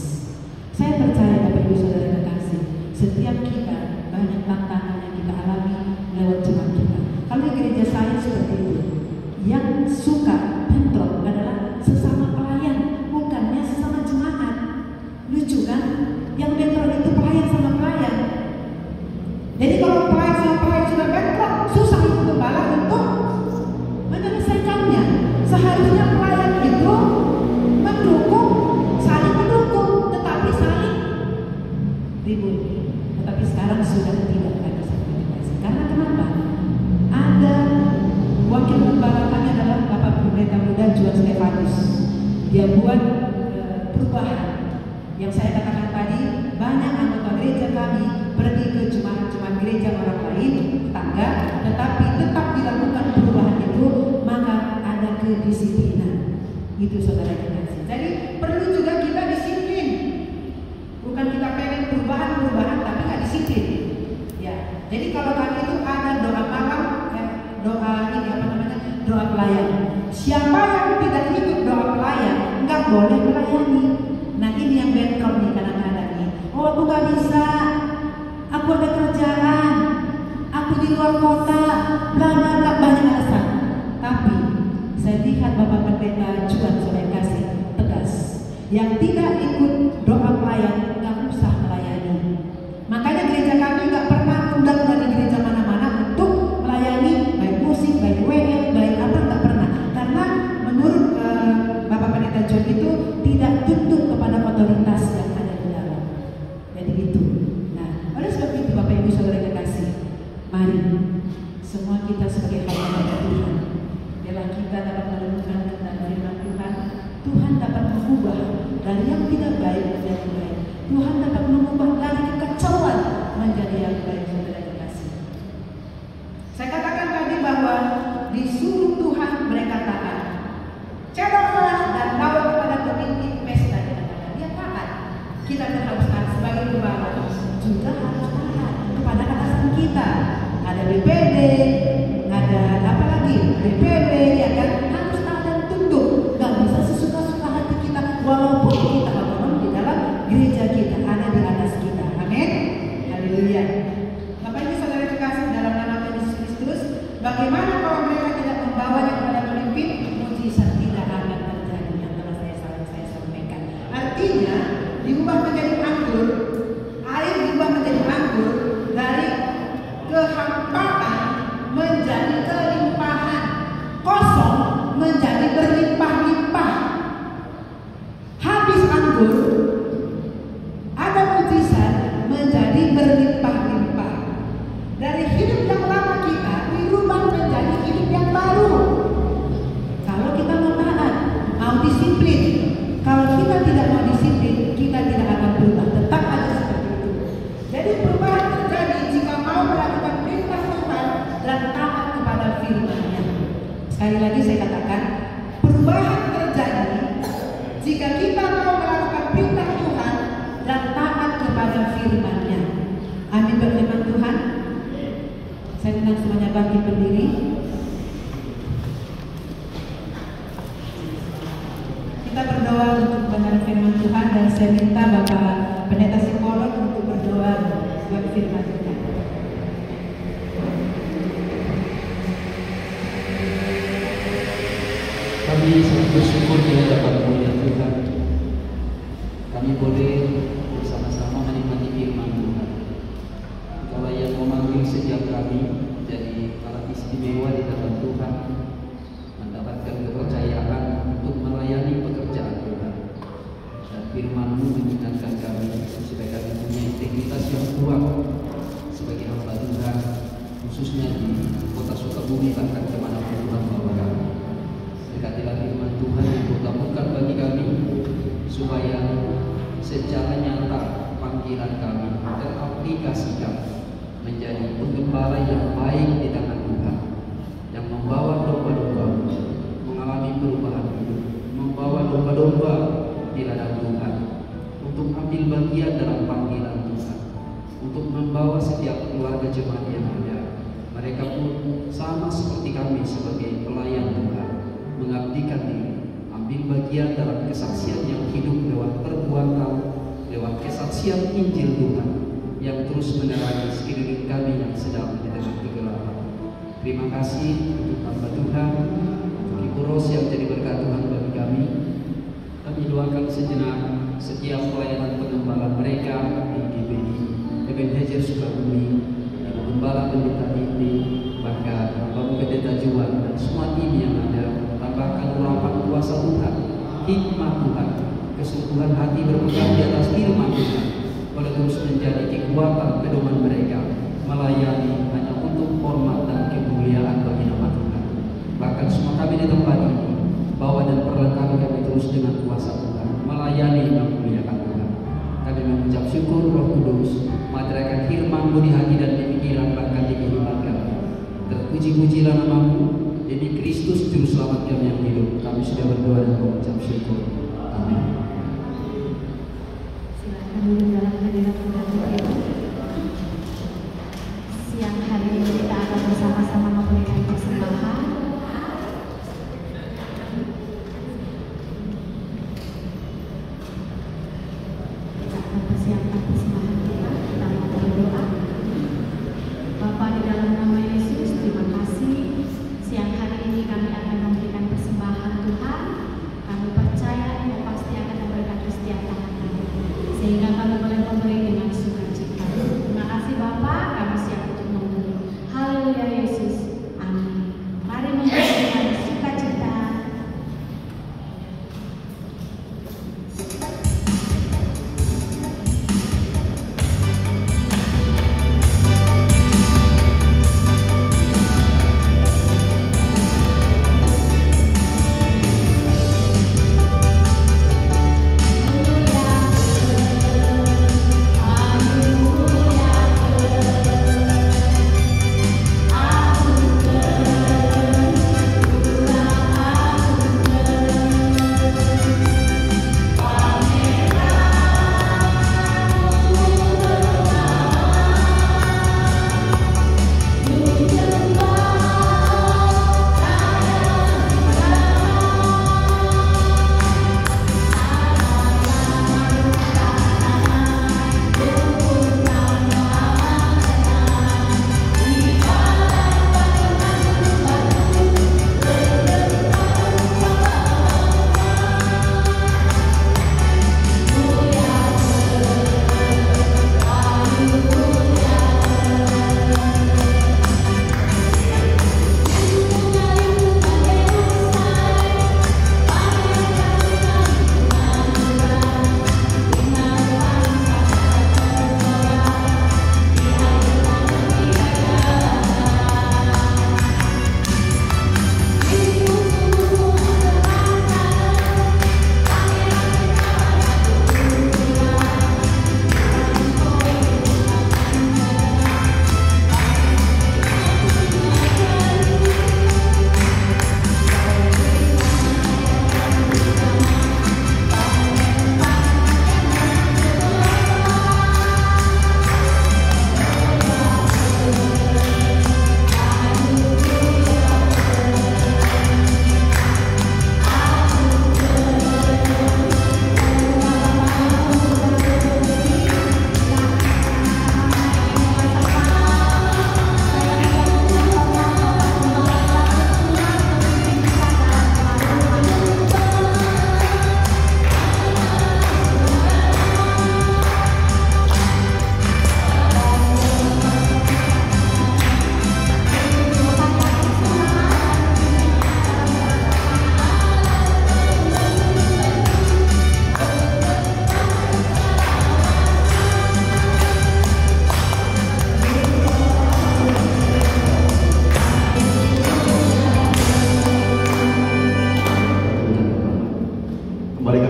Saya percaya Bapak Ibu saudara kekasih, setiap kita banyak tantangan yang kita alami lewat jemaat kita. Kalau di gereja saya seperti itu, yang suka bentrok adalah sesama pelayan, bukannya sesama jemaat. Lucu kan? Yang bentrok itu pelayan sama pelayan. Jadi kalau pelayan sama pelayan sudah bentrok, susah itu gembala untuk menyelesaikannya. Seharusnya pelayan itu mendukung, saling mendukung, tetapi saling ribut. Tetapi sekarang sudah tidak lagi seperti itu. Karena kenapa? Ada wakil gembala kami adalah Bapak Pendeta Muda Juan Stefanus. Dia buat perubahan. Yang saya katakan tadi, banyak anggota gereja kami pergi ke jemaat-jemaat gereja orang lain, tetangga, tetapi tetap dilakukan perubahan itu, maka ada kedisiplinan. Itu saudara kekasih. Jadi perlu juga kita disiplin. Bukan kita pengen perubahan, tapi nggak disiplin. Ya. Jadi kalau kami itu ada doa malam, doa ini apa namanya, doa pelayan. Siapa yang tidak ikut doa pelayan, nggak boleh melayani. Nah ini yang bentrok nih kadang-kadang nih. Oh aku nggak bisa, aku ada kerjaan, aku di luar kota, bla bla bla, banyak alasan. Tapi saya lihat Bapak Pendeta Juan saya kasih tegas, yang tidak ikut doa pelayan nggak usah melayani. Makanya gereja kami nggak pernah undang dari gereja mana-mana untuk melayani, baik musik, baik WL, baik apa, nggak pernah. Karena menurut Bapak Pendeta John itu tidak tunduk kepada otoritas yang ada di dalam. Jadi itu. Nah, oleh sebab itu Bapak Ibu saudara kekasih, mari semua kita sebagai hamba Tuhan, bila kita dapat menemukan kebenaran firman Tuhan, Tuhan dapat mengubah dari yang tidak baik menjadi baik. Tuhan dapat mengubah dari kekacauan menjadi yang baik, saudara kekasih. Saya katakan tadi bahwa disuruh Tuhan mereka taat. Cedoklah dan bawa kepada pemimpin pesta, dia taat. Kita harus taat sebagai gembala, juga harus taat kepada atasan kita. Ada BPD, ada apa lagi? BPD, ya kan? Harus taat dan tunduk. Gak bisa sesuka-suka hati kita, walaupun kita otonom di dalam gereja kita, ada di atas kita. Amin. Haleluya. Bapak Ibu saudara kekasih dalam nama Tuhan Yesus Kristus, bagaimana kalau mereka tidak membawanya kepada pemimpin, mujizat tidak akan terjadi yang telah saya sampaikan. Artinya diubah menjadi anggur, air diubah menjadi anggur, dari kehampaan menjadi kelimpahan, kosong menjadi berlimpah-limpah. Habis anggur, ada mujizat menjadi berlimpah-limpah. Dari hidup yang lama kita dirubah menjadi hidup yang baru. Kalau kita mau taat, mau disiplin. Kalau kita tidak mau disiplin, kita tidak akan berubah. Sekali lagi saya katakan, perubahan terjadi jika kita mau melakukan perintah Tuhan dan taat kepada firman-Nya. Amin berfirman Tuhan. Saya undang semuanya bangkit berdiri. Kita berdoa untuk kebenaran firman Tuhan dan saya minta Bapak Pendeta Psikolog untuk berdoa buat firman Tuhan. Kami sangat bersyukur di hadapan mulia Tuhan. Kami boleh bersama-sama menikmati firman Tuhan. Kalau yang memanggil setiap kami jadi alat istimewa di dalam Tuhan, mendapatkan kepercayaan untuk melayani pekerjaan Tuhan. Dan firman-Mu mengingatkan kami supaya kami punya integritas yang kuat sebagai hamba Tuhan, khususnya di kota Sukabumi bahkan kemanapun Tuhan bawa kami. Dekatilah firman Tuhan yang Kau bagi kami, supaya secara nyata panggilan kami teraplikasikan menjadi penggembala yang baik di tangan Tuhan, yang membawa domba-domba mengalami perubahan hidup, membawa domba-domba di ladang Tuhan untuk ambil bagian dalam panggilan Tuhan, untuk membawa setiap keluarga jemaat yang ada. Mereka pun sama seperti kami sebagai pelayan Tuhan, mengabdikan diri, ambil bagian dalam kesaksian yang hidup lewat perbuatan, lewat kesaksian Injil Tuhan yang terus menerangi sekeliling kami yang sedang di tengah kegelapan. Terima kasih untuk hamba Tuhan, untuk Ibu Ros yang jadi berkat Tuhan bagi kami. Kami doakan sejenak setiap pelayanan pengembala mereka di GBI, Ebenezer Sukabumi, Ibu Gembala Pendeta Titi, bahkan Bapak Pendeta Juan dan semua tim yang ada. Tambahkan urapan kuasa Tuhan, hikmat Tuhan, kesungguhan hati berpegang di atas firman Tuhan, boleh terus menjadi kekuatan pedoman mereka melayani hanya untuk hormat dan kemuliaan bagi nama Tuhan. Bahkan semua kami di tempat ini bawa dan perlengkapi kami terus dengan kuasa Tuhan, melayani dan memuliakan Tuhan. Kami mengucap syukur Roh Kudus, menyerahkan firman-Mu di hati dan di pikiran bahkan di kehidupan kami. Terpuji-pujilah nama-Mu. Demi Kristus Juru Selamat kami yang hidup, kami sudah berdoa dan mengucap syukur. Amin. Silakan duduk dalam hadirat Tuhan. Siang hari ini kita akan bersama-sama memberikan persembahan. Kita akan persiapkan persembahan kita. Kita mau berdoa. Bapa di dalam nama Yesus, terima kasih. Siang hari ini kami akan memberikan persembahan Tuhan. Kami percaya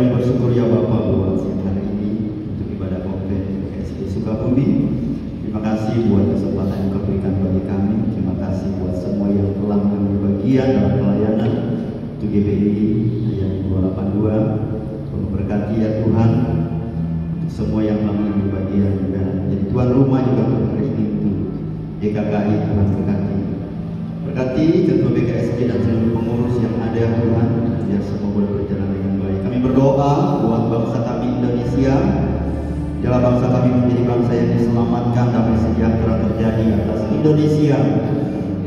kami bersyukur ya Bapak buat siang hari ini untuk ibadah konven GKSG Sukabumi. Terima kasih buat kesempatan yang Kau berikan bagi kami. Terima kasih buat semua yang telah mengambil bagian dalam pelayanan untuk GBI ayat 282. Kau memberkati ya Tuhan untuk semua yang telah mengambil bagian juga. Jadi tuan rumah juga untuk hari ini untuk GKKI, Tuhan berkati. Berkati ketua BKSG dan seluruh pengurus yang ada Tuhan, biar semua boleh berjalan dengan baik. Kami berdoa buat bangsa kami Indonesia. Biarlah bangsa kami menjadi bangsa yang diselamatkan, damai sejahtera terjadi atas Indonesia.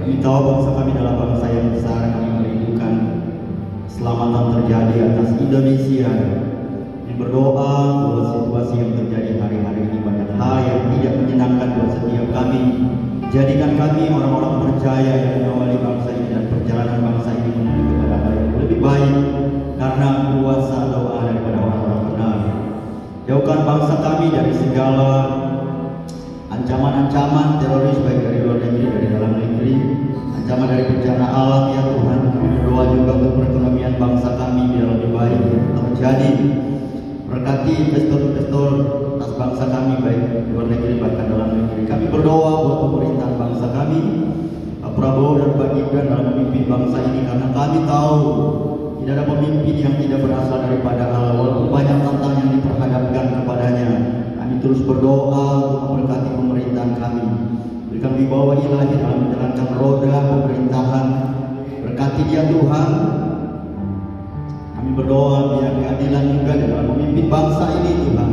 Kami tahu bangsa kami adalah bangsa yang besar. Kami merindukan keselamatan terjadi atas Indonesia. Kami berdoa buat situasi yang terjadi hari-hari ini, banyak hal yang tidak menyenangkan buat setiap kami. Jadikan kami orang-orang percaya yang mengawali bangsa ini dan perjalanan bangsa ini menuju kepada hal yang lebih baik karena kuasa doa daripada orang-orang benar. Jauhkan bangsa kami dari segala ancaman-ancaman teroris baik dari luar negeri, dari dalam negeri, ancaman dari bencana alam ya Tuhan. Kami berdoa juga untuk perekonomian bangsa kami biar lebih baik terjadi. Berkati investor-investor atas bangsa kami baik luar negeri bahkan dalam negeri. Kami berdoa buat pemerintahan bangsa kami, Pak Prabowo dan Pak Gibran dalam memimpin bangsa ini, karena kami tahu tidak ada pemimpin yang tidak berasal daripada Allah. Walaupun banyak tantangan yang diperhadapkan kepadanya, kami terus berdoa untuk memberkati pemerintahan kami. Berikan wibawa ilahi dalam menjalankan roda pemerintahan. Berkati dia Tuhan. Kami berdoa biar keadilan juga dalam memimpin bangsa ini Tuhan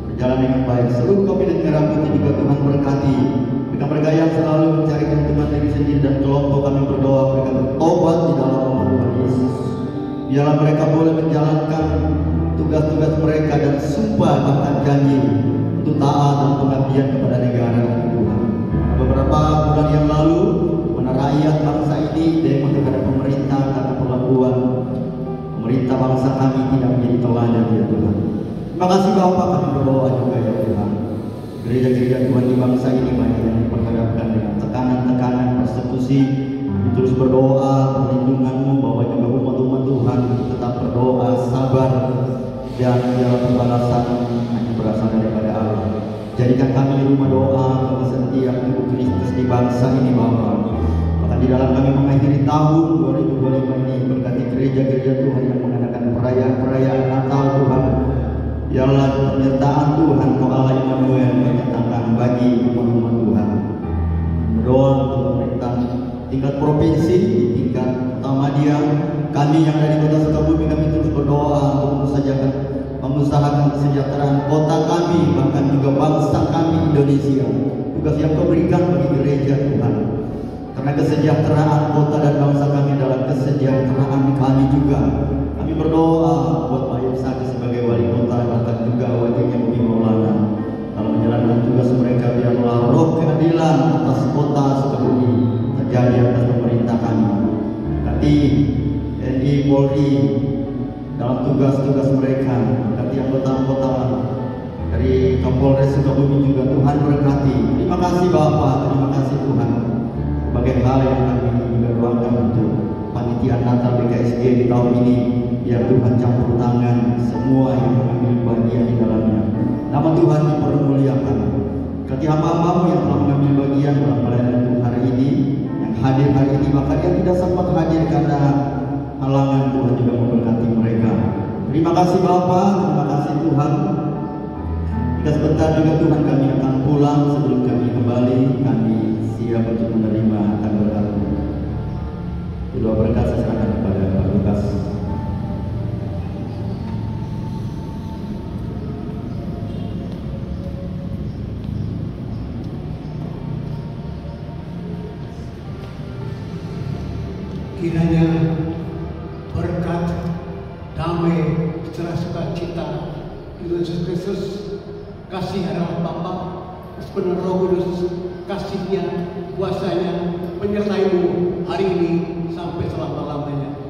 berjalan dengan baik. Seluruh kabinet merah putih juga Tuhan berkati. Mereka yang selalu mencari keuntungan diri sendiri dan kelompok, kami berdoa mereka bertobat di dalam nama Tuhan Yesus. Biarlah mereka boleh menjalankan tugas-tugas mereka dan sumpah bahkan janji untuk taat dan pengabdian kepada negara ini Tuhan. Beberapa bulan yang lalu, mana rakyat bangsa ini demo kepada pemerintah karena perlakuan pemerintah bangsa kami tidak menjadi teladan ya Tuhan. Terima kasih Bapak, kami berdoa juga ya Tuhan. Gereja-gereja Tuhan di bangsa ini banyak yang diperhadapkan dengan tekanan-tekanan, persekusi. Kami terus berdoa perlindungan-Mu, bahwa juga umat-umat Tuhan tetap berdoa, sabar, dan biarlah pembalasan hanya berasal daripada Allah. Jadikan kami rumah doa bagi setiap tubuh Kristus di bangsa ini Bapak. Bahkan di dalam kami mengakhiri tahun 2025 ini, berkati gereja-gereja Tuhan yang mengadakan perayaan Natal Tuhan. Biarlah penyertaan Tuhan, Kau Allah Immanuel, banyak tantangan bagi umat-umat Tuhan. Berdoa untuk pemerintah tingkat provinsi, di tingkat utama dia, kami yang dari kota Sukabumi, kami terus berdoa untuk mengusahakan kesejahteraan kota kami, bahkan juga bangsa kami Indonesia. Tugas yang Kau berikan bagi gereja Tuhan. Karena kesejahteraan kota dan bangsa kami adalah kesejahteraan kami juga. Kami berdoa buat Pak Yusaki sebagai wali kota, bahkan juga wakilnya Bumi Maulana dalam menjalankan tugas mereka. Biarlah roh keadilan atas kota Sukabumi terjadi atas pemerintah kami. Nanti TNI Polri dalam tugas-tugas mereka, berkati anggota-anggota dari Kapolres Sukabumi juga Tuhan berkati. Terima kasih Bapak, terima kasih Tuhan. Sebagai hal yang kami juga doakan untuk panitia Natal BKSG di tahun ini, biar Tuhan campur tangan semua yang mengambil bagian di dalamnya. Nama Tuhan dipermuliakan. Berkati hamba-Hamba-Mu yang telah mengambil bagian dalam pelayanan Tuhan hari ini, yang hadir hari ini, bahkan yang tidak sempat hadir karena halangan, Tuhan juga memberkati mereka. Terima kasih Bapak, terima kasih Tuhan. Jika sebentar juga Tuhan kami akan pulang, sebelum kami kembali, kami siap untuk menerima akan berkat-Mu. Doa berkat saya serahkan kepada Pak Lukas. Kiranya berkat, damai, sejahtera, sukacita Yesus Kristus, kasih harapan Bapa, sepenuh Roh Kudus, kasih-Nya, kuasa-Nya menyertai-Mu hari ini sampai selama-lamanya.